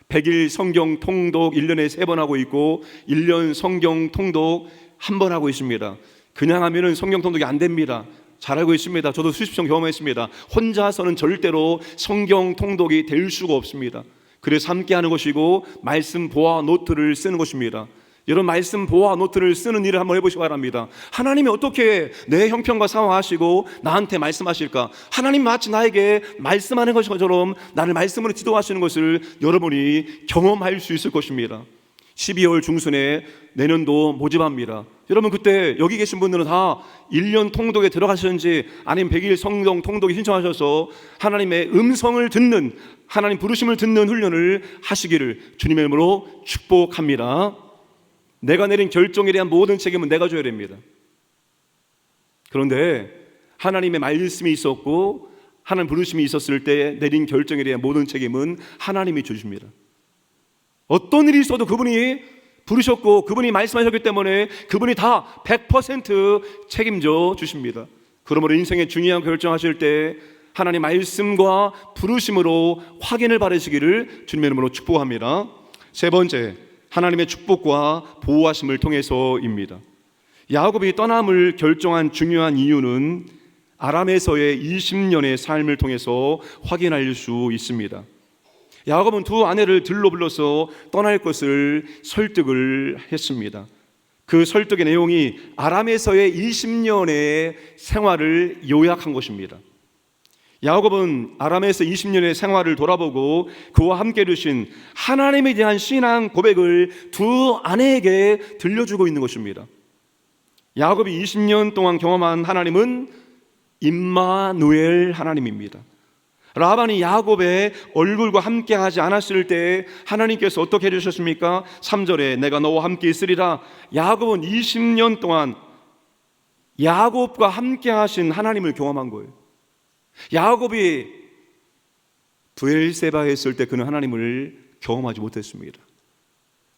100일 성경 통독 1년에 3번 하고 있고 1년 성경 통독 1번 하고 있습니다. 그냥 하면은 성경 통독이 안 됩니다. 잘 알고 있습니다. 저도 수십 번 경험했습니다. 혼자서는 절대로 성경 통독이 될 수가 없습니다. 그래서 함께 하는 것이고 말씀 보아 노트를 쓰는 것입니다. 여러분, 말씀 보아 노트를 쓰는 일을 한번 해보시기 바랍니다. 하나님이 어떻게 내 형편과 상황하시고 나한테 말씀하실까? 하나님 마치 나에게 말씀하는 것처럼 나를 말씀으로 지도하시는 것을 여러분이 경험할 수 있을 것입니다. 12월 중순에 내년도 모집합니다. 여러분, 그때 여기 계신 분들은 다 1년 통독에 들어가셨는지 아니면 100일 성경 통독에 신청하셔서 하나님의 음성을 듣는, 하나님 부르심을 듣는 훈련을 하시기를 주님의 이름으로 축복합니다. 내가 내린 결정에 대한 모든 책임은 내가 져야 됩니다. 그런데 하나님의 말씀이 있었고 하나님 부르심이 있었을 때 내린 결정에 대한 모든 책임은 하나님이 주십니다. 어떤 일이 있어도 그분이 부르셨고 그분이 말씀하셨기 때문에 그분이 다 100% 책임져 주십니다. 그러므로 인생의 중요한 결정하실 때 하나님 말씀과 부르심으로 확인을 받으시기를 주님의 이름으로 축복합니다. 세 번째, 하나님의 축복과 보호하심을 통해서입니다. 야곱이 떠남을 결정한 중요한 이유는 아람에서의 20년의 삶을 통해서 확인할 수 있습니다. 야곱은 두 아내를 들러 불러서 떠날 것을 설득을 했습니다. 그 설득의 내용이 아람에서의 20년의 생활을 요약한 것입니다. 야곱은 아람에서 20년의 생활을 돌아보고 그와 함께 두신 하나님에 대한 신앙 고백을 두 아내에게 들려주고 있는 것입니다. 야곱이 20년 동안 경험한 하나님은 임마누엘 하나님입니다. 라반이 야곱의 얼굴과 함께 하지 않았을 때 하나님께서 어떻게 해주셨습니까? 3절에 내가 너와 함께 있으리라. 야곱은 20년 동안 야곱과 함께 하신 하나님을 경험한 거예요. 야곱이 브엘세바에 있을 때 그는 하나님을 경험하지 못했습니다.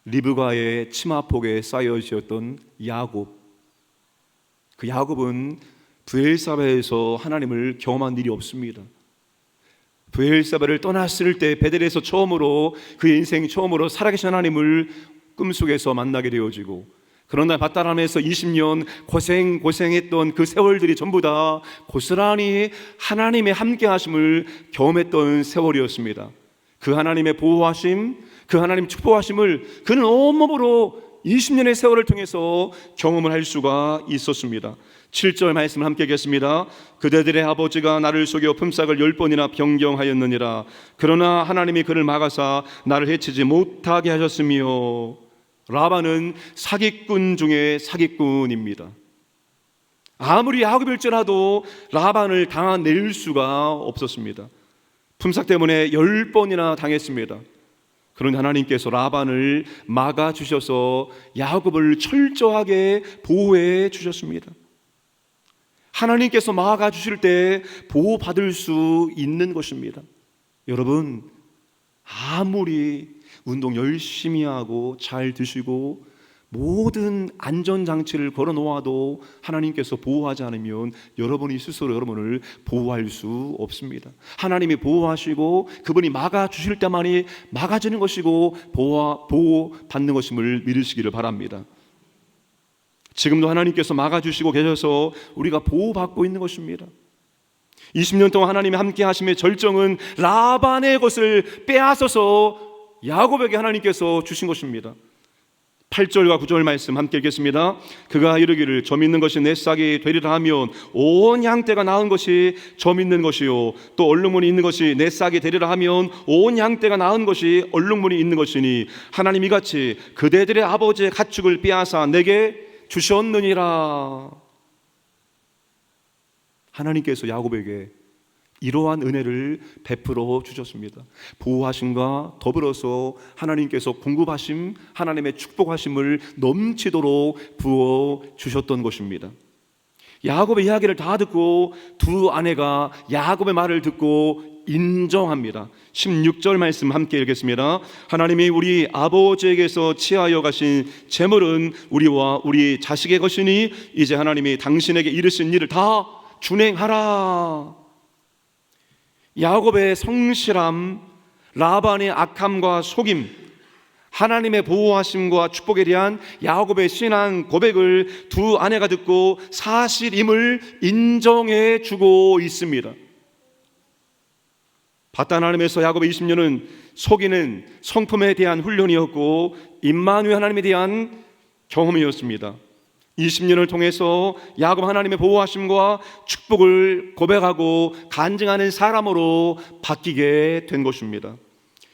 리브가의 치마폭에 쌓여 있었던 야곱, 그 야곱은 브엘세바에서 하나님을 경험한 일이 없습니다. 브엘세바를 떠났을 때 베델에서 처음으로 그의 인생 처음으로 살아계신 하나님을 꿈속에서 만나게 되어지고, 그러나 밧다람에서 20년 고생했던 그 세월들이 전부 다 고스란히 하나님의 함께하심을 경험했던 세월이었습니다. 그 하나님의 보호하심, 그 하나님 축복하심을 그는 온몸으로 20년의 세월을 통해서 경험을 할 수가 있었습니다. 7절 말씀을 함께 읽겠습니다. 그대들의 아버지가 나를 속여 품삯을 10번이나 변경하였느니라. 그러나 하나님이 그를 막아사 나를 해치지 못하게 하셨으며. 라반은 사기꾼 중에 사기꾼입니다. 아무리 야곱일지라도 라반을 당해낼 수가 없었습니다. 품삯 때문에 10번이나 당했습니다. 그런데 하나님께서 라반을 막아주셔서 야곱을 철저하게 보호해 주셨습니다. 하나님께서 막아주실 때 보호받을 수 있는 것입니다. 여러분, 아무리 운동 열심히 하고 잘 드시고 모든 안전장치를 걸어 놓아도 하나님께서 보호하지 않으면 여러분이 스스로 여러분을 보호할 수 없습니다. 하나님이 보호하시고 그분이 막아주실 때만이 막아주는 것이고 보호받는 것임을 믿으시기를 바랍니다. 지금도 하나님께서 막아주시고 계셔서 우리가 보호받고 있는 것입니다. 20년 동안 하나님이 함께 하심의 절정은 라반의 것을 빼앗아서 야곱에게 하나님께서 주신 것입니다. 8절과 9절 말씀 함께 읽겠습니다. 그가 이르기를 점 있는 것이 내 싹이 되리라 하면 온 양떼가 낳은 것이 점 있는 것이요 또 얼룩무늬 있는 것이 내 싹이 되리라 하면 온 양떼가 낳은 것이 얼룩무늬 있는 것이니 하나님 이같이 그대들의 아버지의 가축을 빼앗아 내게 주셨느니라. 하나님께서 야곱에게 이러한 은혜를 베풀어 주셨습니다. 보호하심과 더불어서 하나님께서 공급하심, 하나님의 축복하심을 넘치도록 부어 주셨던 것입니다. 야곱의 이야기를 다 듣고 두 아내가 야곱의 말을 듣고 인정합니다. 16절 말씀 함께 읽겠습니다. 하나님이 우리 아버지에게서 취하여 가신 재물은 우리와 우리 자식의 것이니 이제 하나님이 당신에게 이르신 일을 다 준행하라. 야곱의 성실함, 라반의 악함과 속임, 하나님의 보호하심과 축복에 대한 야곱의 신앙 고백을 두 아내가 듣고 사실임을 인정해 주고 있습니다. 바단 하나님에서 야곱의 20년은 속이는 성품에 대한 훈련이었고 임마누엘 하나님에 대한 경험이었습니다. 20년을 통해서 야곱 하나님의 보호하심과 축복을 고백하고 간증하는 사람으로 바뀌게 된 것입니다.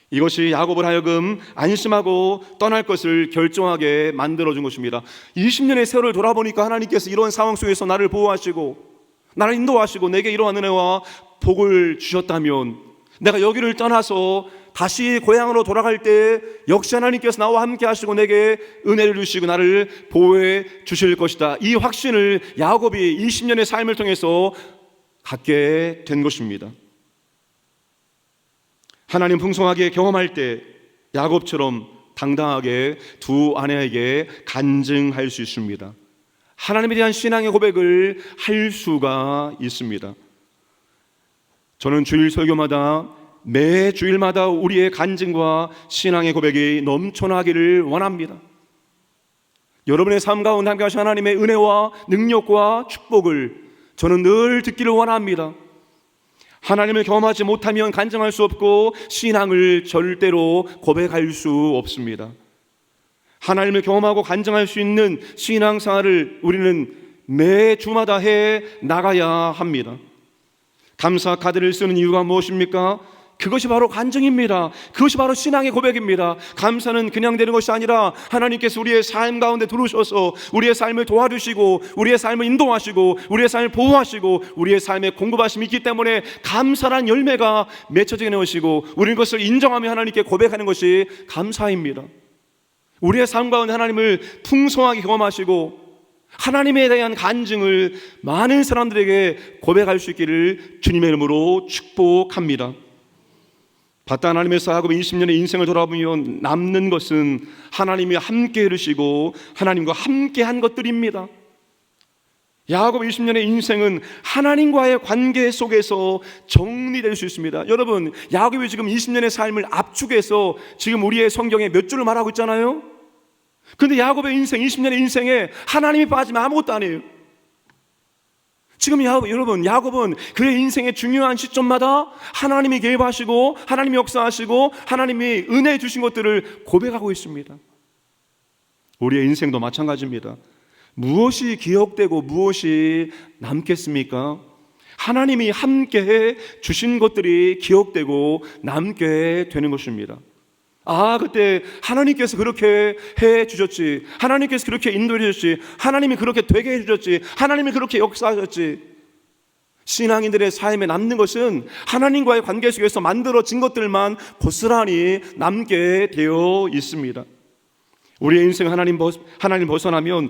이것이 야곱을 하여금 안심하고 떠날 것을 결정하게 만들어준 것입니다. 20년의 세월을 돌아보니까 하나님께서 이런 상황 속에서 나를 보호하시고 나를 인도하시고 내게 이러한 은혜와 복을 주셨다면 내가 여기를 떠나서 다시 고향으로 돌아갈 때 역시 하나님께서 나와 함께 하시고 내게 은혜를 주시고 나를 보호해 주실 것이다. 이 확신을 야곱이 20년의 삶을 통해서 갖게 된 것입니다. 하나님 풍성하게 경험할 때 야곱처럼 당당하게 두 아내에게 간증할 수 있습니다. 하나님에 대한 신앙의 고백을 할 수가 있습니다. 저는 주일 설교마다 매 주일마다 우리의 간증과 신앙의 고백이 넘쳐나기를 원합니다. 여러분의 삶 가운데 함께 하신 하나님의 은혜와 능력과 축복을 저는 늘 듣기를 원합니다. 하나님을 경험하지 못하면 간증할 수 없고 신앙을 절대로 고백할 수 없습니다. 하나님을 경험하고 간증할 수 있는 신앙생활을 우리는 매 주마다 해 나가야 합니다. 감사 카드를 쓰는 이유가 무엇입니까? 그것이 바로 간증입니다. 그것이 바로 신앙의 고백입니다. 감사는 그냥 되는 것이 아니라 하나님께서 우리의 삶 가운데 들어오셔서 우리의 삶을 도와주시고 우리의 삶을 인도하시고 우리의 삶을 보호하시고 우리의 삶에 공급하심이 있기 때문에 감사란 열매가 맺혀지는 것이고 우리는 그것을 인정하며 하나님께 고백하는 것이 감사입니다. 우리의 삶 가운데 하나님을 풍성하게 경험하시고 하나님에 대한 간증을 많은 사람들에게 고백할 수 있기를 주님의 이름으로 축복합니다. 바단 하나님에서 야곱의 20년의 인생을 돌아보면 남는 것은 하나님이 함께 이루시고 하나님과 함께 한 것들입니다. 야곱의 20년의 인생은 하나님과의 관계 속에서 정리될 수 있습니다. 여러분, 야곱이 지금 20년의 삶을 압축해서 지금 우리의 성경에 몇 줄을 말하고 있잖아요. 그런데 야곱의 인생, 20년의 인생에 하나님이 빠지면 아무것도 아니에요. 지금 여러분, 야곱은 그의 인생의 중요한 시점마다 하나님이 개입하시고 하나님이 역사하시고 하나님이 은혜 주신 것들을 고백하고 있습니다. 우리의 인생도 마찬가지입니다. 무엇이 기억되고 무엇이 남겠습니까? 하나님이 함께 주신 것들이 기억되고 남게 되는 것입니다. 그때 하나님께서 그렇게 해 주셨지, 하나님께서 그렇게 인도해 주셨지, 하나님이 그렇게 되게 해 주셨지, 하나님이 그렇게 역사하셨지. 신앙인들의 삶에 남는 것은 하나님과의 관계 속에서 만들어진 것들만 고스란히 남게 되어 있습니다. 우리의 인생 하나님 벗어나면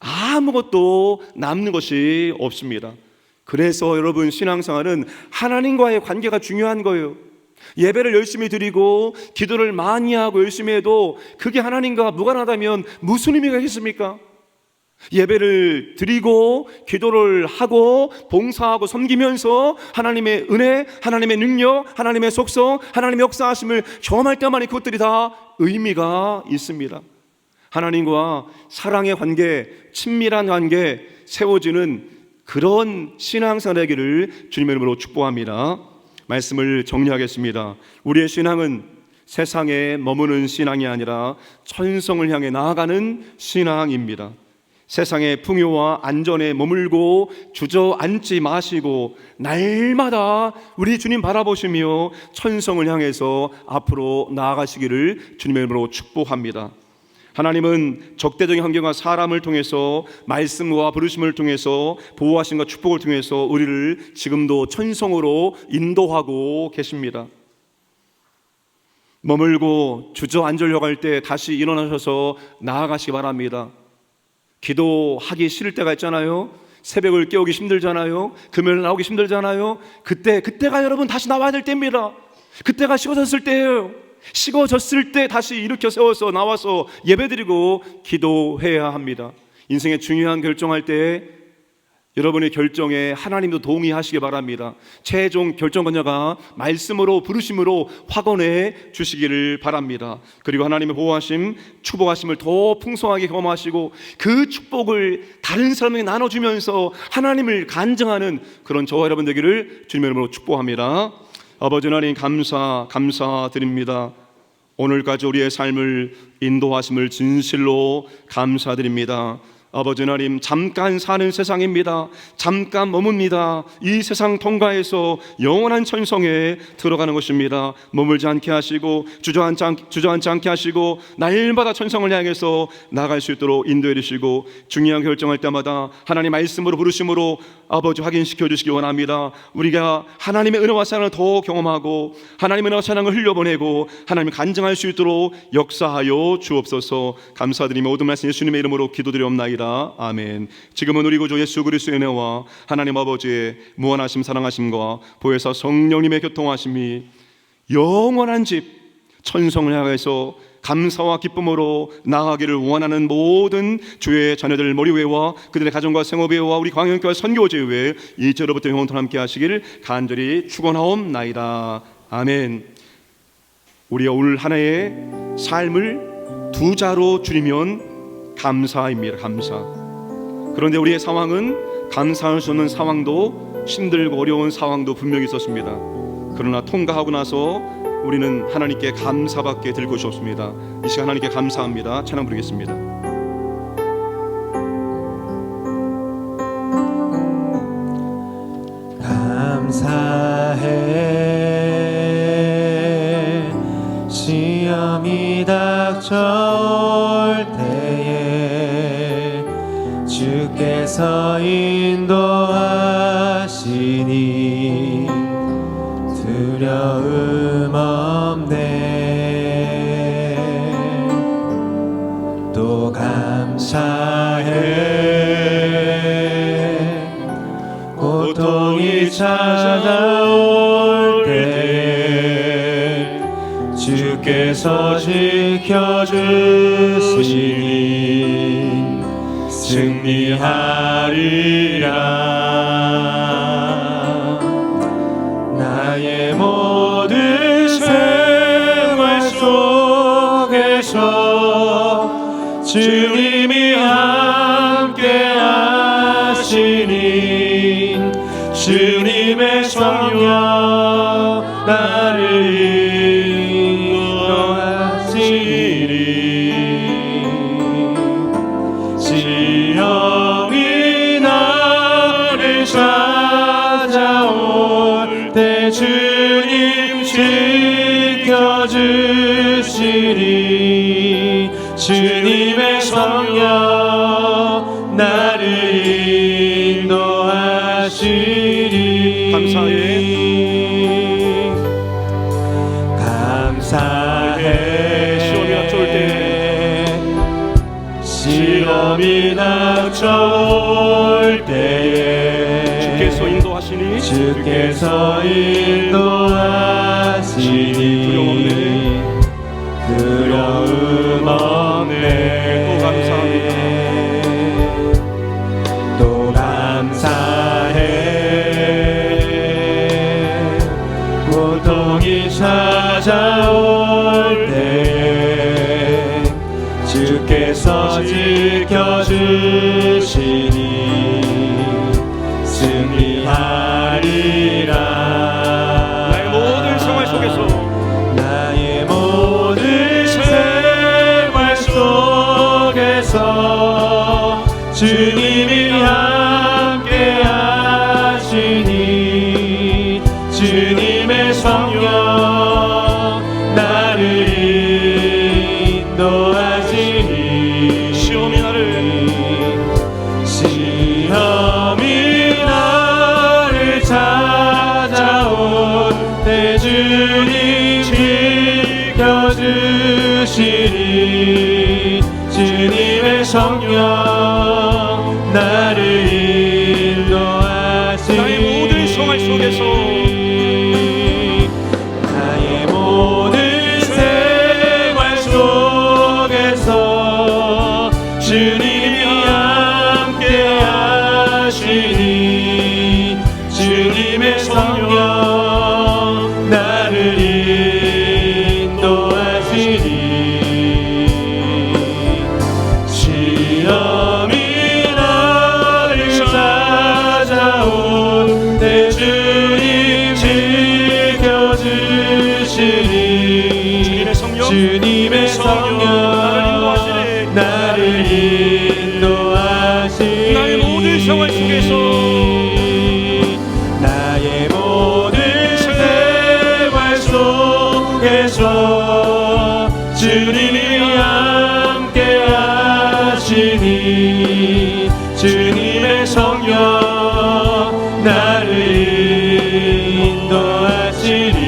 아무것도 남는 것이 없습니다. 그래서 여러분, 신앙생활은 하나님과의 관계가 중요한 거예요. 예배를 열심히 드리고 기도를 많이 하고 열심히 해도 그게 하나님과 무관하다면 무슨 의미가 있습니까? 예배를 드리고 기도를 하고 봉사하고 섬기면서 하나님의 은혜, 하나님의 능력, 하나님의 속성, 하나님의 역사하심을 경험할 때만 그것들이 다 의미가 있습니다. 하나님과 사랑의 관계, 친밀한 관계 세워지는 그런 신앙생활이기를 주님의 이름으로 축복합니다. 말씀을 정리하겠습니다. 우리의 신앙은 세상에 머무는 신앙이 아니라 천성을 향해 나아가는 신앙입니다. 세상의 풍요와 안전에 머물고 주저앉지 마시고 날마다 우리 주님 바라보시며 천성을 향해서 앞으로 나아가시기를 주님의 이름으로 축복합니다. 하나님은 적대적인 환경과 사람을 통해서 말씀과 부르심을 통해서 보호하심과 축복을 통해서 우리를 지금도 천성으로 인도하고 계십니다. 머물고 주저앉으려고 할 때 다시 일어나셔서 나아가시기 바랍니다. 기도하기 싫을 때가 있잖아요. 새벽을 깨우기 힘들잖아요. 금요일 나오기 힘들잖아요. 그때가 여러분 다시 나와야 될 때입니다. 그때가 식어졌을 때예요. 식어졌을 때 다시 일으켜 세워서 나와서 예배드리고 기도해야 합니다. 인생의 중요한 결정할 때 여러분의 결정에 하나님도 동의하시기 바랍니다. 최종 결정권자가 말씀으로 부르심으로 확언해 주시기를 바랍니다. 그리고 하나님의 보호하심, 축복하심을 더 풍성하게 경험하시고 그 축복을 다른 사람에게 나눠주면서 하나님을 간증하는 그런 저와 여러분 되기를 주님의 이름으로 축복합니다. 아버지 하나님 감사드립니다. 오늘까지 우리의 삶을 인도하심을 진실로 감사드립니다. 아버지 하나님, 잠깐 사는 세상입니다. 잠깐 머뭅니다. 이 세상 통과해서 영원한 천성에 들어가는 것입니다. 머물지 않게 하시고 주저앉지 않게 하시고 날마다 천성을 향해서 나갈 수 있도록 인도해 주시고 중요한 결정할 때마다 하나님 말씀으로 부르심으로 아버지 확인시켜 주시기 원합니다. 우리가 하나님의 은혜와 사랑을 더 경험하고 하나님의 은혜와 사랑을 흘려보내고 하나님을 간증할 수 있도록 역사하여 주옵소서. 감사드리며 모든 말씀 예수님의 이름으로 기도드리옵나이다. 아멘. 지금은 우리 구주 예수 그리스도의 은혜와 하나님 아버지의 무한하심 사랑하심과 보혜사 성령님의 교통하심이 영원한 집 천성을 향해서 감사와 기쁨으로 나아가기를 원하는 모든 주의 자녀들 머리회와 그들의 가정과 생업회와 우리 광영교회 선교제회 이제로부터 영원토록 함께 하시기를 간절히 축원하옵나이다. 아멘. 우리가 올 한 해의 삶을 두 자로 줄이면 감사입니다. 감사. 그런데 우리의 상황은 감사할 수 없는 상황도 힘들고 어려운 상황도 분명히 있었습니다. 그러나 통과하고 나서 우리는 하나님께 감사밖에 들 것이 없습니다. 이 시간 하나님께 감사합니다. 찬양 부르겠습니다. 감사해 시험이 닥쳐올 때에 주께서 인도하시니 두려움 없네. 또 감사해 고통이 찾아올 때에 주께서 지켜주시니 승리하리라. 나의 모든 생활 속에서 주님이 함께 하시니 주님의 성령 나를 시험이 나를 찾아올 때 주님 지켜주시리. 주님의 성령 나를 인도하시리. 감사해 시험이 닥쳐올 때에 주께서 인도하시니 두려움 없네. 또 감사해 고통이 찾아올 때에 주께서 지켜주시니 승리하리라. 나의 모든 생활 속에서 나의 모든 생활 속에서 주님이 함께 하시니 주님의 성령 나를 인도하시니 시험이 나를 찾아올 때 주님 지켜주시니 주님의 성령 나를 인도하시니 나의 모든 생활 속에서 나의 모든 생활 속에서 주님이 함께 하시니 인도하시니 시험이 나를 찾아온 내 주님 지켜주시니 주님의 성령 나를 인도하시니 나의 모든 생활 속에서 나의 모든 생활 속에서 주님이 함께 하시니 주님의 성령 나를 인도하시니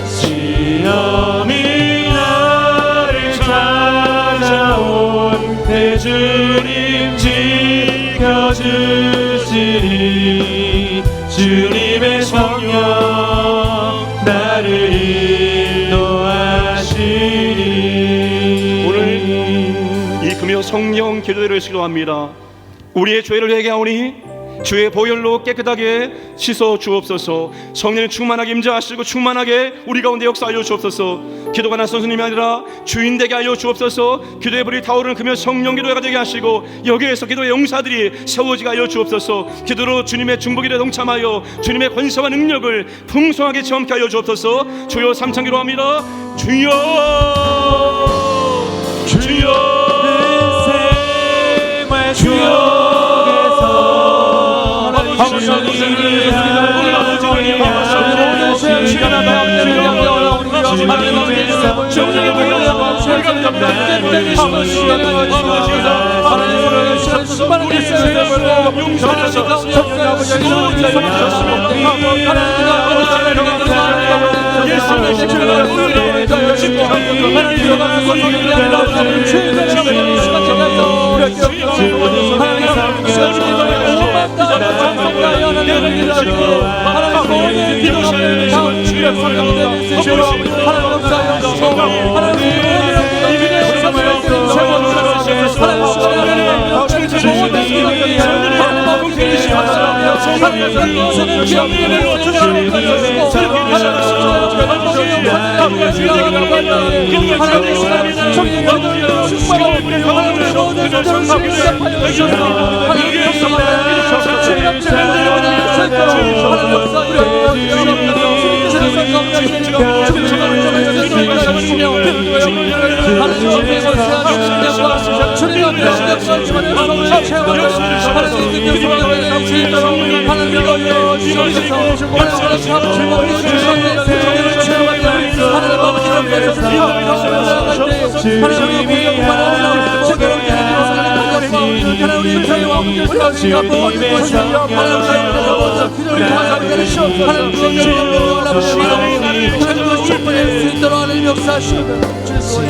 시험이 나를 찾아온 내 주님 지켜주시니 주님의 성령 나를 인도하시니 오늘 이 금요 성령 기도회를 시도합니다. 우리의 죄를 회개하오니 주의 보혈로 깨끗하게 씻어 주옵소서. 성령을 충만하게 임재하시고 충만하게 우리 가운데 역사하여 주옵소서. 기도가 난 선수님이 아니라 주인 되게 하여 주옵소서. 기도의 불이 타오르는 금요 성령 기도회가 되게 하시고 여기에서 기도의 용사들이 세워지게 하여 주옵소서. 기도로 주님의 중보기에 동참하여 주님의 권세와 능력을 풍성하게 체험케 하여 주옵소서. 주여 삼창 기도합니다. 주여 주여 주여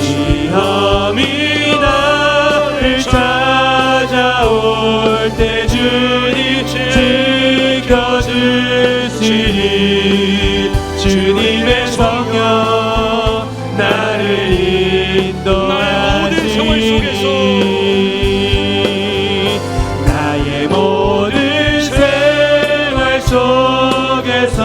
시험이 나를 찾아올 때 주님 지켜주시니 주님의 성령 나를 인도하시니 나의 모든 생활 속에서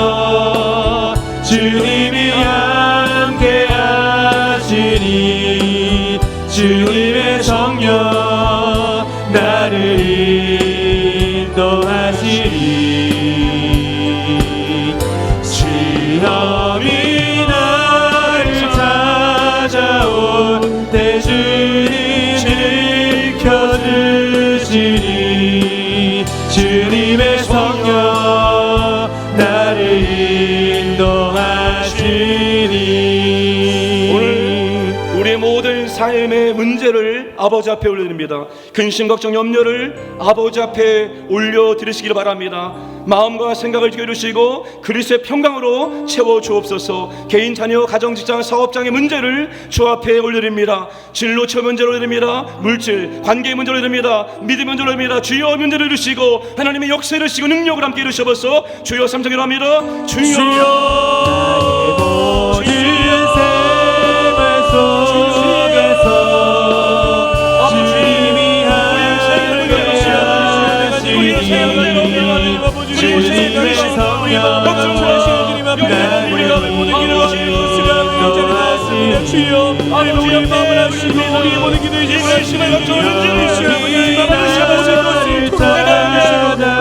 주님이 함께 하시니 주님의 성령 나를 인도하시니 시험이 나를 찾아온 때 주님 지켜주시니 주님의 성령 나를 인도하시니 오늘 우리의 모든 삶의 문제를 아버지 앞에 올려드립니다. 근심 걱정 염려를 아버지 앞에 올려드리시기를 바랍니다. 마음과 생각을 지켜주시고 그리스도의 평강으로 채워주옵소서. 개인 자녀 가정 직장 사업장의 문제를 주 앞에 올려드립니다. 진로처 문제를 올려드립니다. 물질 관계의 문제를 올려드립니다. 믿음의 문제를 올려드립니다. 주여 문제를 이루시고 하나님의 역사를 이루시고 능력을 함께 이루셔서 주여 삼성기로 합니다. 주여 주님의 성령 앞에 우리가 모든 길을 수련하며 이 자리에 나왔습니다. 주여 우리 마음을 하시고 우리 모든 기도의 힘을 하시며 이 시간 아버지 받으시고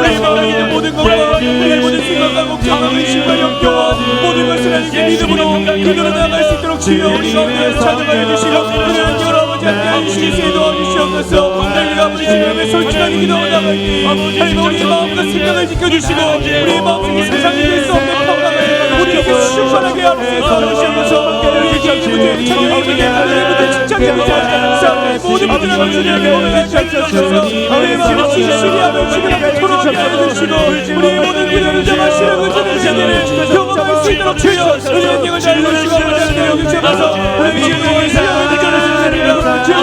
우리 마음에 있는 모든 것과 우리 모든 생각과 걱정과 의심과 염려와 모든 것을 하나님께 믿음으로 그대로 나아갈 수 있도록 주여 우리 가운데 찬양하여 주시고 그들의 여러 아버지 함께하여 주시기에 도와주시옵소서. 우리가 아버지 주님의 솔직하게 기도하고 나갈 때 하나님 우리의 마음과 생각을 지켜주시고 우리의 마음속에 세상이 될 수 없는 평강을 우리에게 시원하게 하옵소서. 우리의 개인부터 자녀에게 가정부터 직장부터 사람들의 모든 분들을 주님에게 오면해 주옵소서. 우리의 마음을 진실이하며 주님에게 토로하게 하여 주시고 우리의 모든 기도를 담아시는 그들의 자녀를 경험할 수 있도록 주여 우리의 영을 달려주시고 아버지 하여 주옵소서. 우리의 기도를 사랑을 느껴주시느니라 주여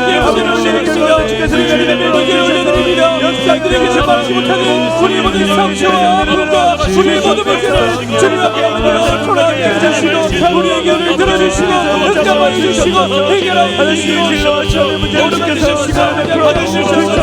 예수님을 올려드립니다. 주께서 주님의 올려드립니다. 역사들에게 제발하지 못하는 우리의 모든 상처와 아픔과 우리의 모든 문제를 주님 앞에 토로하게 해주시고 우리의 견을 들어주시고 응답하여 주시고 해결하여 주시고 모든 주시고 받으시옵소서.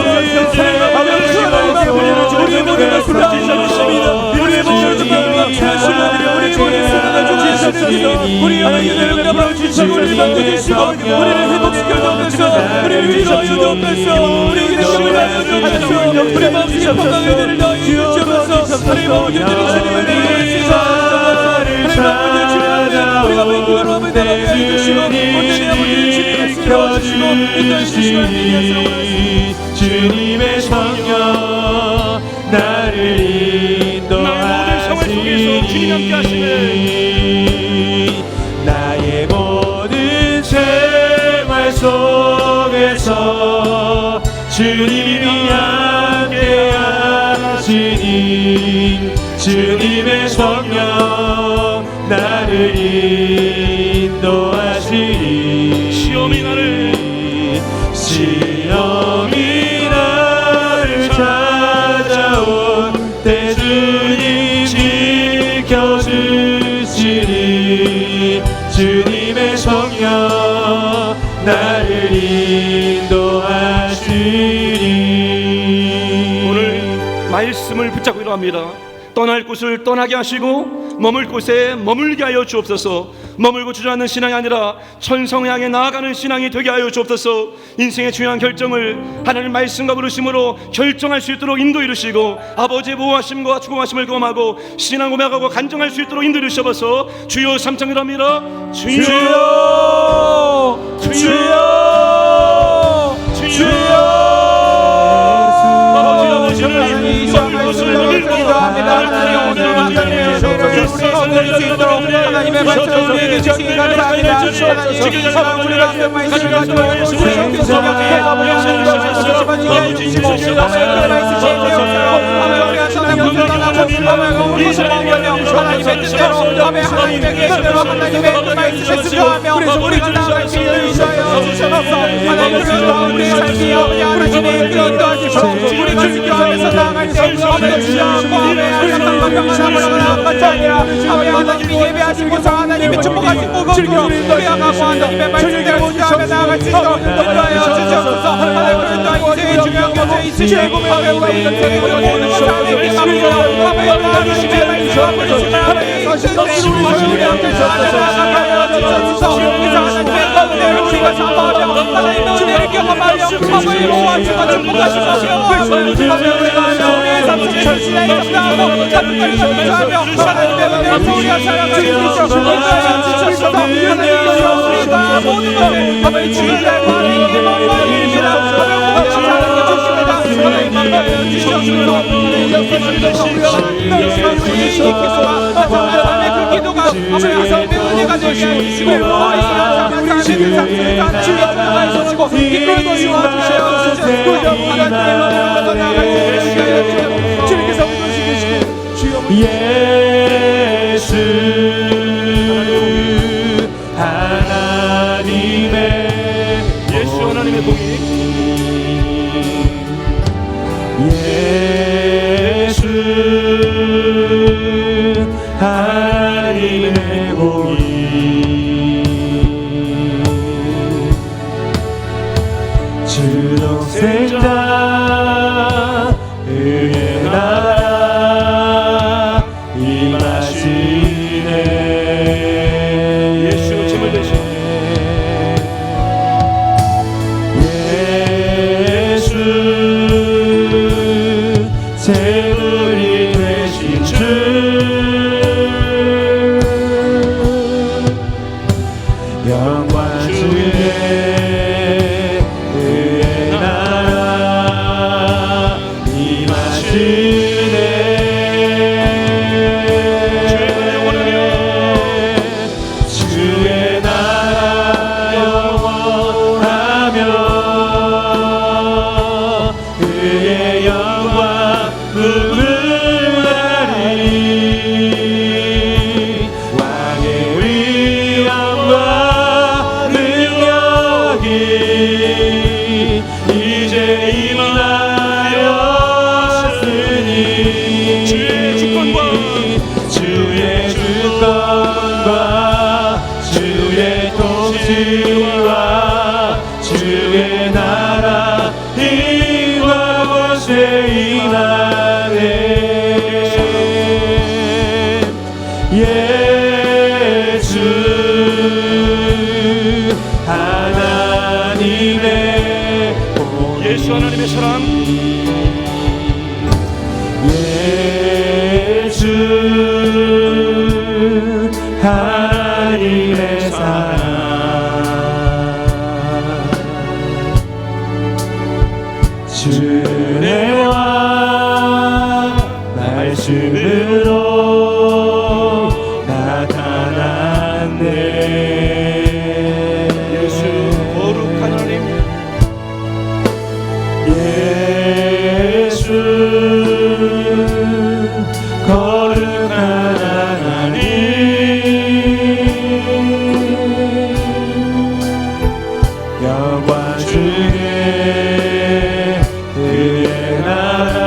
우리의 모든 것을 다 주십니다. 우리의 모든 마음과 피하시고 우리의 모든 생각을 주시옵소서. 우리의 의견을 응답하여 주시고 우리를 만져주시고 우리를 회복시켜 주옵소서. 우리를 위로하여 주옵소서. 우리에게 능력을 하여 주옵소서. 우리 마음속에 평강의 은혜를 더하여 주옵소서. 우리 모든 일들이 주님을 위하여 우리가 맹기로 하며 나가게 해주시고 온전히 아버지 주님을 세워주시고 인도하시는 시간을 위해서 주님의 성령 나를 인도하시니 나의 모든 생활 속에서 주님이 함께하시니 주님의 성령 나를 인도하시니 시험이 나를 찾아온 때 주님 지켜주시니 주님의 성령 나를 인도하시니. 오늘 말씀을 붙잡고 일어납니다. 떠날 곳을 떠나게 하시고 머물 곳에 머물게 하여 주옵소서. 머물고 주저앉는 신앙이 아니라 천성을 향해 나아가는 신앙이 되게 하여 주옵소서. 인생의 중요한 결정을 하나님 말씀과 부르심으로 결정할 수 있도록 인도해 주시고 아버지의 보호하심과 축복하심을 경험하고 신앙 고백하고 간증할 수 있도록 인도해 주셔서 주여 삼창이랍니다. 주여 주여 주여 하나님의 말씀을 우리에게 주시기 감사합니다. 하나님 우리가 주의 말씀을 가지고 우리 속에 하나님의 뜻대로 하나님의 계획대로 하나님의 말씀에 순종하며 우리가 나아갈 수 있도록 인도하여 주셔서 하나님 그리스도 우리의 삶이 하나님의 인도하시고 우리가 순종하면서 나아갈 수 있도록 주시옵고 하나님이 예배하시고 하나님이 축복하신 목으로 우리가 가고 하나님의 말씀대로 순종하며 나아갈 수 있도록 인도하여 주시옵소서. 하나님 그리스도 인생의 중요한 것에 있으시고 하나님 우리 인생의 모든 것을 하나님께 맡기고 하나님의 말씀과 부르시며 하나님의 뜻대로 우리 앞에서 나아가게 주셔서 하나님의 가운데를 우리가 잡아하며 하나님의 은혜를 경험하며 하나님의 로하시고 축복하시고 우리가 우리의 삶을 절실하게 감당하고 가득하게 감사하며 하나님의 은혜로 우리가 살아갈 수 있도록 인도하여 주셔서 하나님께서 우리가 모든 것을 하나님의 주인을 하나님께 만나주시라 하나님의 사랑을 주십니다. 하나님 만나주셔서 하나님의 그 기도가 하나님의 은혜가 되게 해주시고 하나님의 주여 나아가 주시고 이끌고 주시옵소서. 하나님의 은혜로 나아갈 수 있게 주님께서 우리시키시고 예수 하나님의 공의 예수 하나님의 공의 주동생자 의의 나라 임하시 예수 하나님의 예수 하나님의 사랑, 예수 하나님의 사랑 주의 와 말씀으로 나타났네. 예수 거룩한 하나님, 예수 거룩한 하나님 영광 중에 그의 나라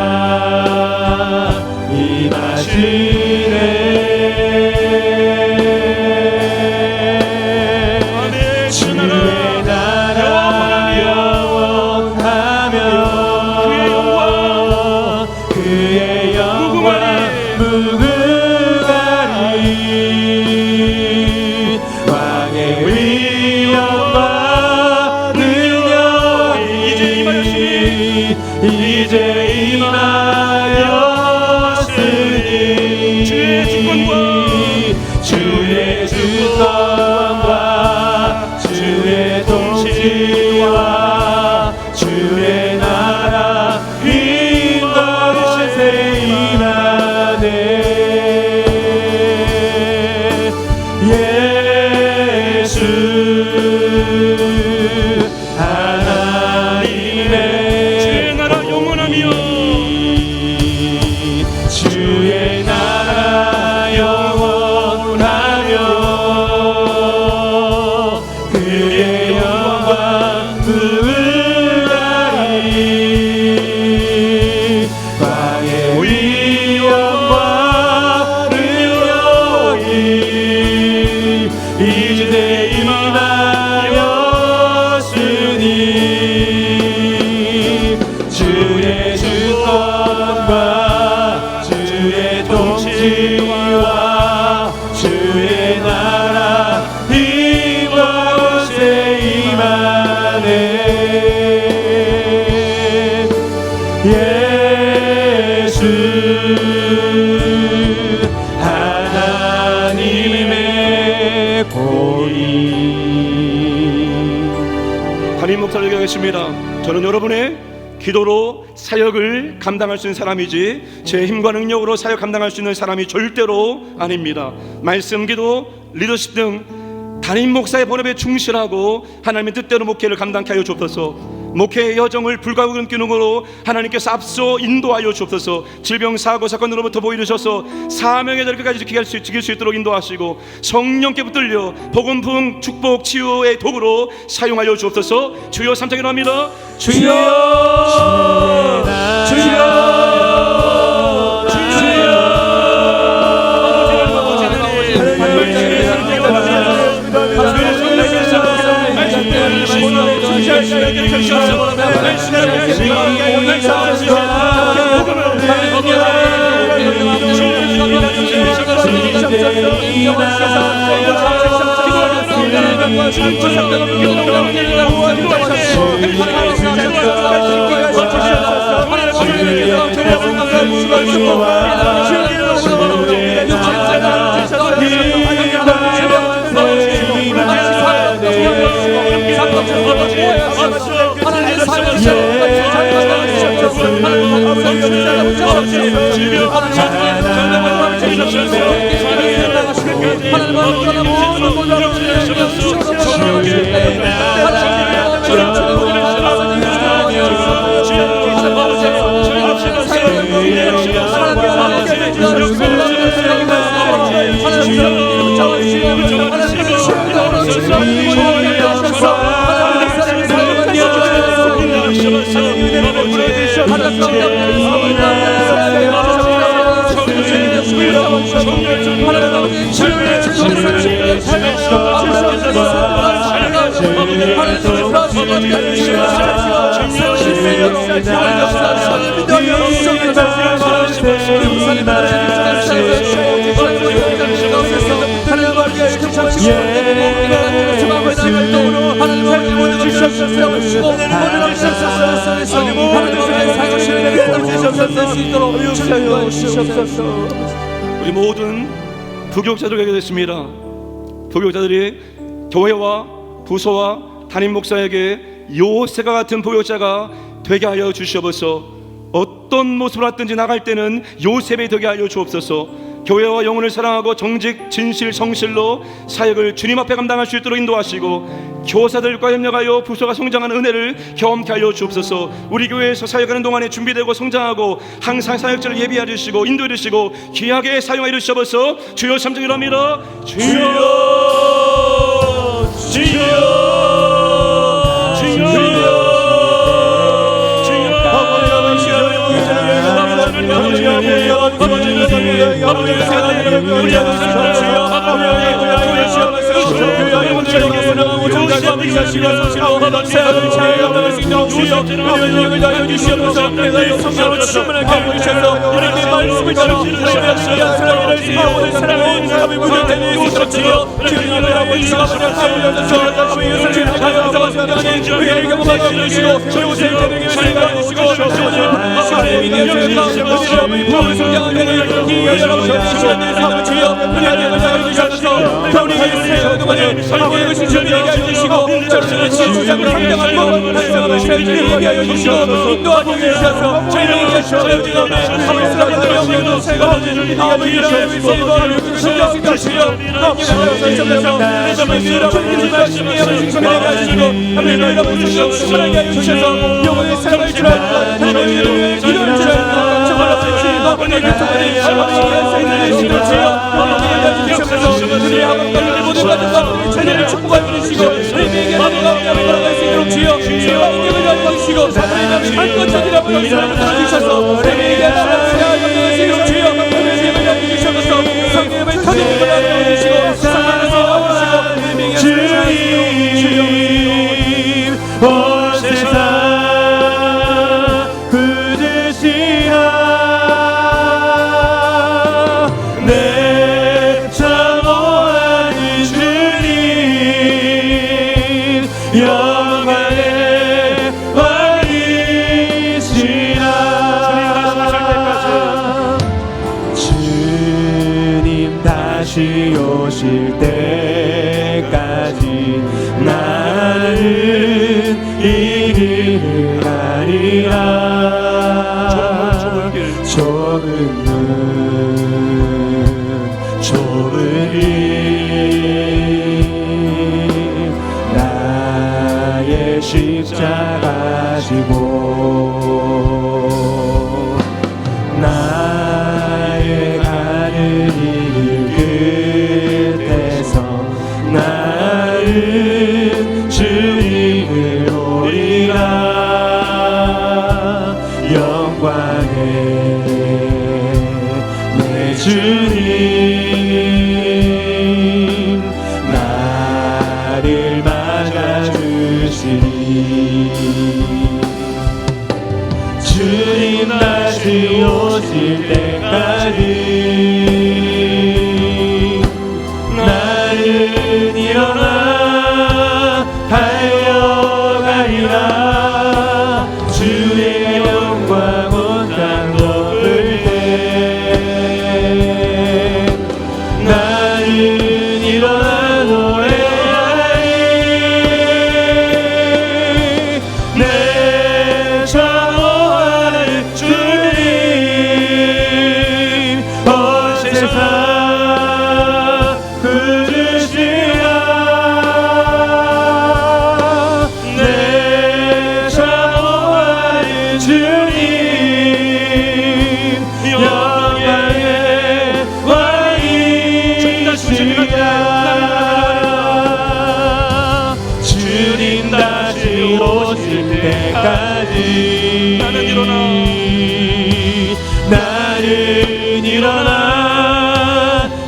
임하시네. 주의 나라 영원하며 그의 영광 무궁하리. 왕의 위엄과 능력이 이제 임하였으니 주의 주권과 주의 통치와 주의 나라 힘과 권세 임하네. 예수 하나님의 주의 나라 영원하며 주의 나라 영원하며 그의 영광 무궁하리. 왕의 위엄과 능력이 이제 임하였으니 주의 주권과 주의 통치와 주의 나라 힘과 권세 임하네. 예수 하나님의 고리. 담임 목사를 얘기하겠습니다. 저는 여러분의 기도로 사역을 감당할 수 있는 사람이지 제 힘과 능력으로 사역 감당할 수 있는 사람이 절대로 아닙니다. 말씀, 기도, 리더십 등 담임 목사의 본업에 충실하고 하나님의 뜻대로 목회를 감당케 하여 주옵소서. 목회의 여정을 불과 끊기는으로 하나님께서 앞서 인도하여 주옵소서. 질병, 사고, 사건으로부터 보이셔서 사명의 자리를 끝까지 지킬 수 있도록 인도하시고 성령께 붙들려 복음, 부흥, 축복, 치유의 도구로 사용하여 주옵소서. 주여 삼창기로 합니다. 주여 주여 우리 모든 부교육자들에게 됐습니다. 부교육자들이 교회와 부서와 담임 목사에게 요새가 같은 부교육자가 되게 하여 주시옵소서. 어떤 모습을 하든지 나갈 때는 요셉이 되게 하여 주옵소서. 교회와 영혼을 사랑하고 정직, 진실, 성실로 사역을 주님 앞에 감당할 수 있도록 인도하시고 교사들과 협력하여 부서가 성장하는 은혜를 경험케 하여 주옵소서. 우리 교회에서 사역하는 동안에 준비되고 성장하고 항상 사역자를 예비하여 주시고 인도해 주시고 귀하게 사용하여 주시옵소서. 주여 3절 기도합니다. 주여 오실 때까지 나는 이 길을 가리라. 좁은 길 나의 십자가 지고 나의 가는 길 끝에서 나는 주님을 보리라. 영광의 내 주님 나를 맞아주시니 주님 다시 오실 때까지 나는 일어나 달려가리라. 주의 영광 온 땅 덮을 때 나는 일어나 노래하리. 내 전호하는 주님 온 세상 부르시라. 내 전호하는 주님 영광의 왕이시라. 주님 다시 오실 때까지 나는 일어나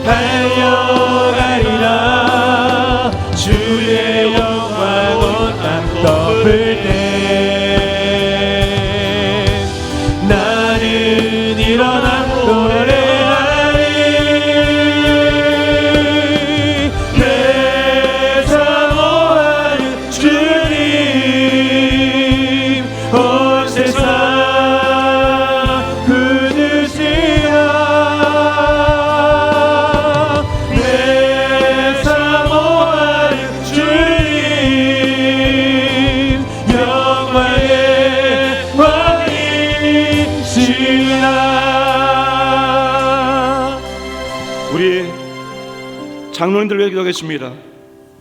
달려가리라. 주의 영광 온 땅 덮을 때 나는 일어나 노래하리. 장로님들 위해 기도하겠습니다.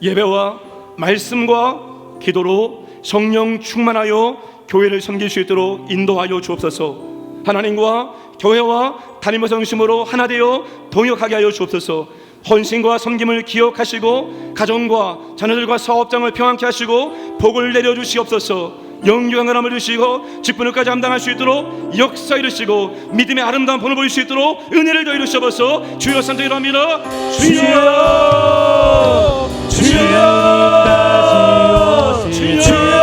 예배와 말씀과 기도로 성령 충만하여 교회를 섬길 수 있도록 인도하여 주옵소서. 하나님과 교회와 담임과 정심으로 하나 되어 동역하게 하여 주옵소서. 헌신과 섬김을 기억하시고 가정과 자녀들과 사업장을 평안케 하시고 복을 내려주시옵소서. 영유한 사람을 주시고 직분을까지 감당할 수 있도록 역사 이루시고 믿음의 아름다운 본을 보일 수 있도록 은혜를 더 이루시옵소서. 주여 삼 기도합니다. 주여 주여 주여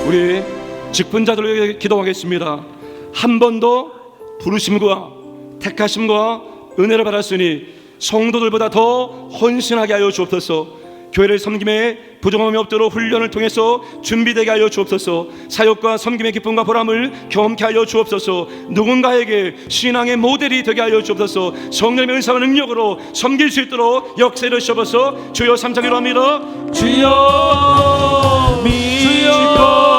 우리 직분자들을 위해 기도하겠습니다. 한 번 더 부르심과 택하심과 은혜를 받았으니 성도들보다 더 헌신하게 하여 주옵소서. 교회를 섬김에 부정함이 없도록 훈련을 통해서 준비되게 하여 주옵소서. 사역과 섬김의 기쁨과 보람을 경험케 하여 주옵소서. 누군가에게 신앙의 모델이 되게 하여 주옵소서. 성령의 은사와 능력으로 섬길 수 있도록 역사를 주옵소서. 주여 삼창기로 합니다. 주여 믿고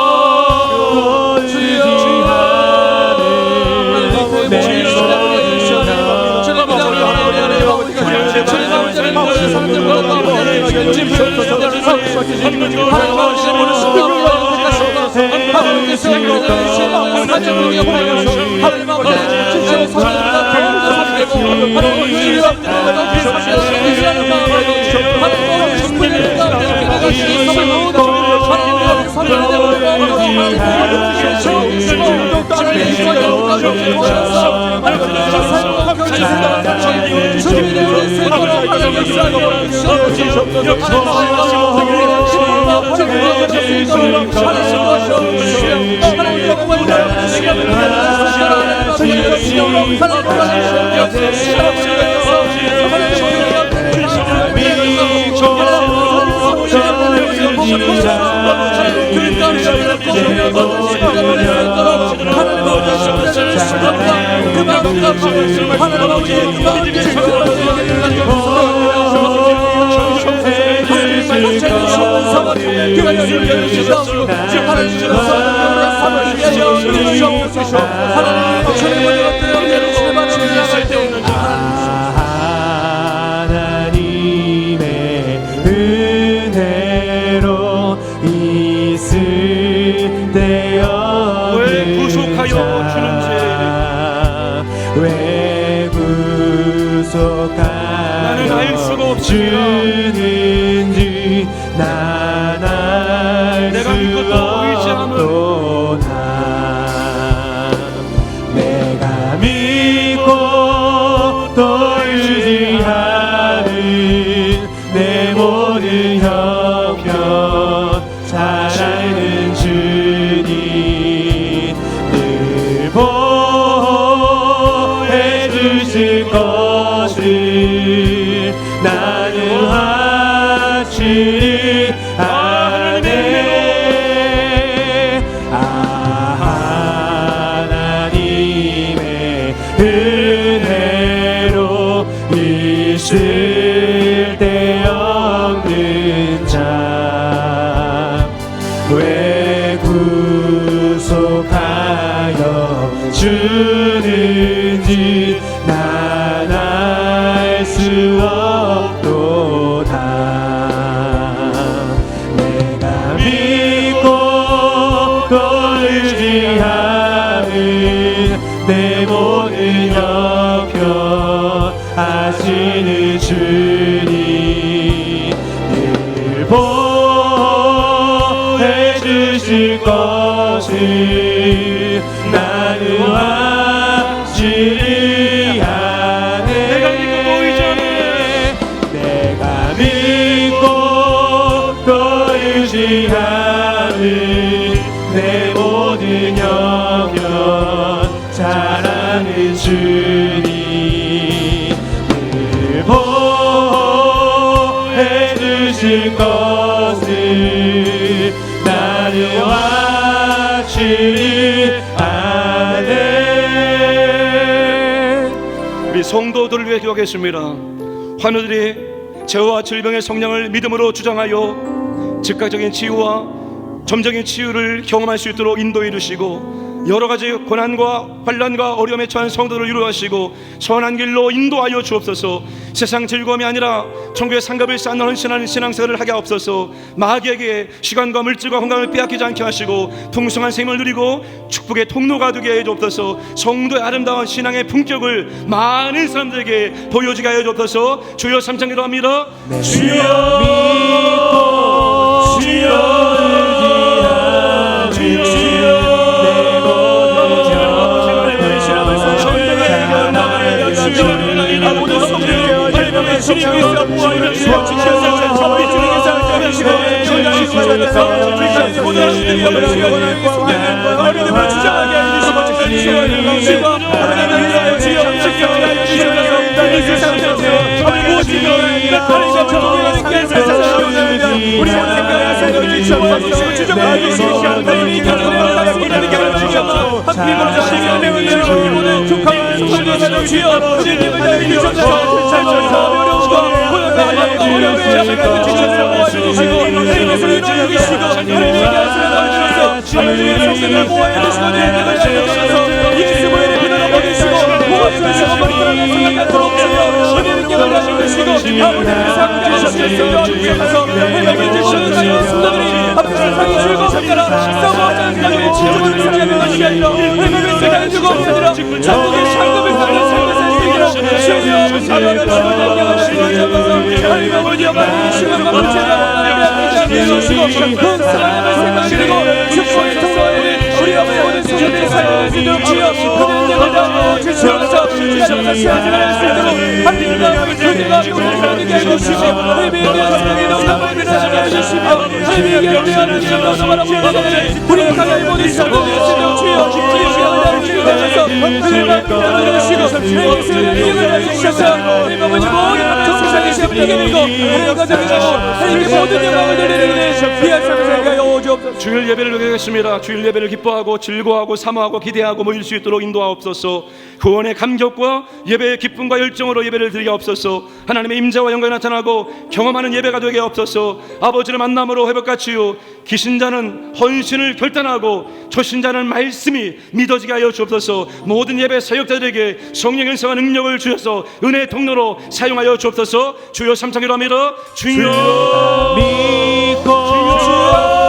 하나님의 은혜로 있을 때여 왜 구속하여 주는지 왜 구속하여 나는 알 수가 없습니다. 주는지 난 알 내가 믿고 없도다. 내가 믿고 또 의지하는 내 모든 형편 잘 아는 주님 늘 보호해 주실 것을 나는 확실히 아네. 하나님의 은혜로 있을 때 없는 자 왜 구속하여 주는 것이 난 알 수 없도다. 내가 믿고 또 의지하는 내 모든 형편 하시는 주님 늘 보호해 주실 것을 나는 확실히 아네. 내가 믿고 또 의지하는 내 모든 형편 잘하는 주님 늘 보호해 주실 것을 나는 확실히 아네. 우리 성도들을 위해 기도하겠습니다. 환우들이 죄와 질병의 성량을 믿음으로 주장하여 즉각적인 치유와 점적인 치유를 경험할 수 있도록 인도해 주시고, 여러 가지 고난과 환난과 어려움에 처한 성도를 위로하시고 선한 길로 인도하여 주옵소서. 세상 즐거움이 아니라 천국의 상급을 쌓는 헌신하는 신앙생활을 하게 하옵소서. 마귀에게 시간과 물질과 건강을 빼앗기지 않게 하시고 풍성한 생을 누리고 축복의 통로가 되게 해 주옵소서. 성도의 아름다운 신앙의 품격을 많은 사람들에게 보여주게 하여 주옵소서. 주여 삼창 기도합니다. 주여 믿고 주여 주일 예배를 드리겠습니다. 주일 예배를 기뻐하고 즐거워하고 사모하고 기대하고 모일 수 있도록 인도하옵소서. 구원의 감격과 예배의 기쁨과 열정으로 예배를 드리게 하옵소서. 하나님의 임재와 영광이 나타나고 경험하는 예배가 되게 하옵소서. 아버지를 만남으로 회복과 치유, 기신자는 헌신을 결단하고 초신자는 말씀이 믿어지게 하여 주옵소서. 모든 예배 사역자들에게 성령의 은사와 능력을 주셔서 은혜의 통로로 사용하여 주옵소서. 주여 삼창 기도합니다. 주여 믿고 주여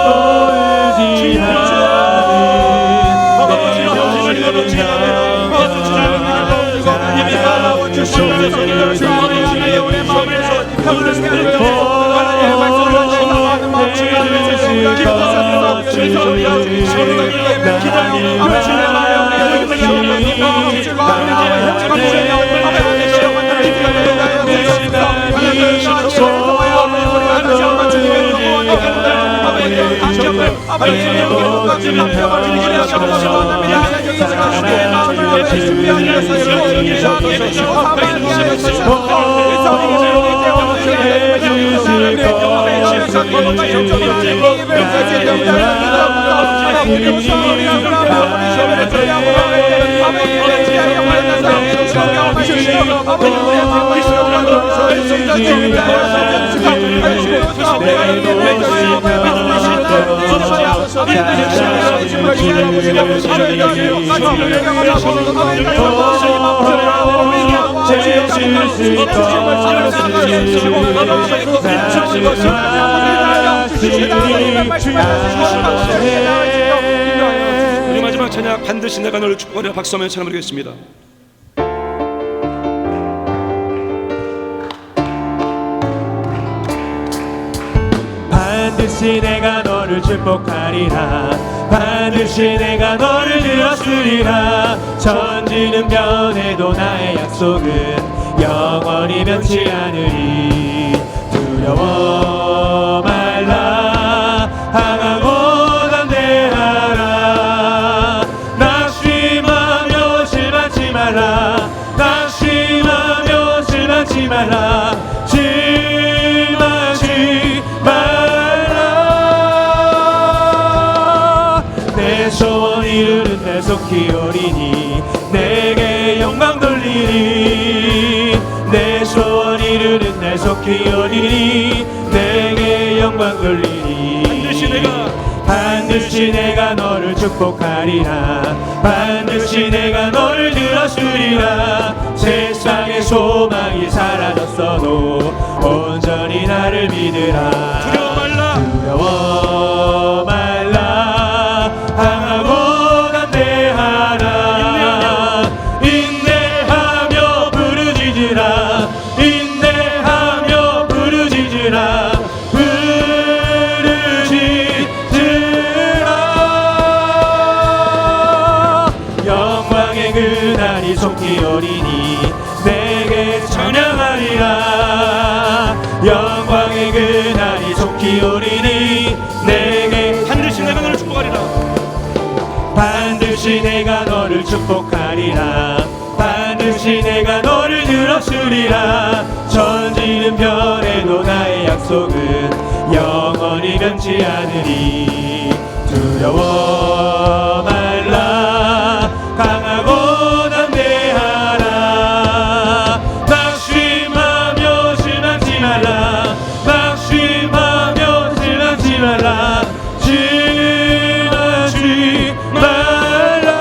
있을 것을 우리 마지막 찬양 반드시 내가 너를 축복하리라 박수 한번 찬양드리겠습니다. 반드시 내가 너를 축복하리라 반드시 내가 너를 들었으리라 천지는 변해도 나의 약속은 영원히 변치 않으리 두려워 말라 항하고 담대하라 낙심하며 실망치 말라 낙심하며 실망치 말라 실망치 말라 내 소원 이루는 내 속히 오리니 내게 영광 돌리니 내 소원 이루는 내 속히 오리니 내게 영광 돌리니 반드시 내가 너를 축복하리라 반드시 내가 너를 들었으리라 세상의 소망이 사라졌어도 온전히 나를 믿으라 두려워 말라 항하고 담대하라 인내하며 부르짖으라 인내하며 부르짖으라 영광의 그날이 속히 오리니 내게 찬양하리라 영광의 그날이 속히 오리니 내게 반드시 내가 너를 축복하리라 반드시 내가 너를 축복하리라 반드시 내가 너를 들었으리라 천지는 변해도 나의 약속은 영원히 변치 않으리 두려워 말라 강하고 담대하라 낙심하며 실망치 말라 낙심하며 실망치 말라 실망치 말라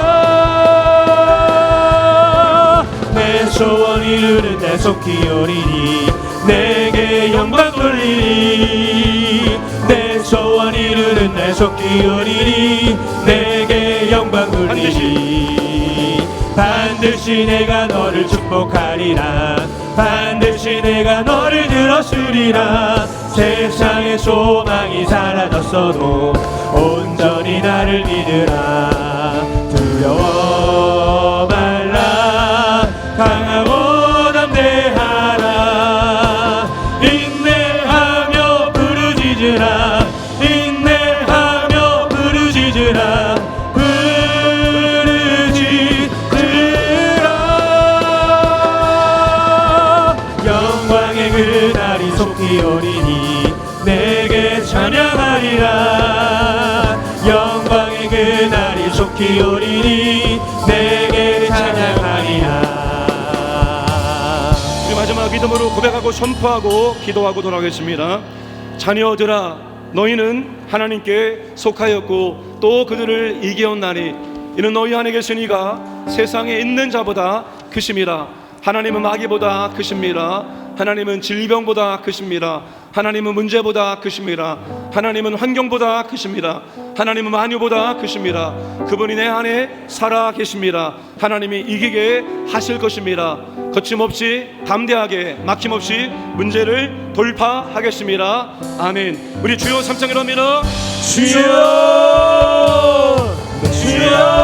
내 소원 이루는 내 속히 오리니 내게 영광 돌리니 내 소원 이루는 내 속히 오리니 내게 영광 돌리니 반드시 내가 너를 축복하리라 반드시 내가 너를 들었으리라 세상의 소망이 사라졌어도 온전히 나를 믿으라 두려워 말라 강하고 담대하라 인내하며 부르짖으라 인내하며 부르짖으라 영광의 그날이 속히 오리니 내게 찬양하리라 영광의 그날이 속히 오리니 내게 찬양하리라 우리 마지막 믿음으로 고백하고 선포하고 기도하고 돌아가겠습니다. 자녀들아 너희는 하나님께 속하였고 또 그들을 이겨온 날이 이는 너희 안에 계신 이가 세상에 있는 자보다 크심이라 하나님은 마귀보다 크십니다. 하나님은 질병보다 크십니다. 하나님은 문제보다 크십니다. 하나님은 환경보다 크십니다. 하나님은 만유보다 크십니다. 그분이 내 안에 살아 계십니다. 하나님이 이기게 하실 것입니다. 거침없이 담대하게 막힘없이 문제를 돌파하겠습니다. 아멘. 우리 주여 3장을 합니다. 주여 주여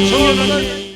주님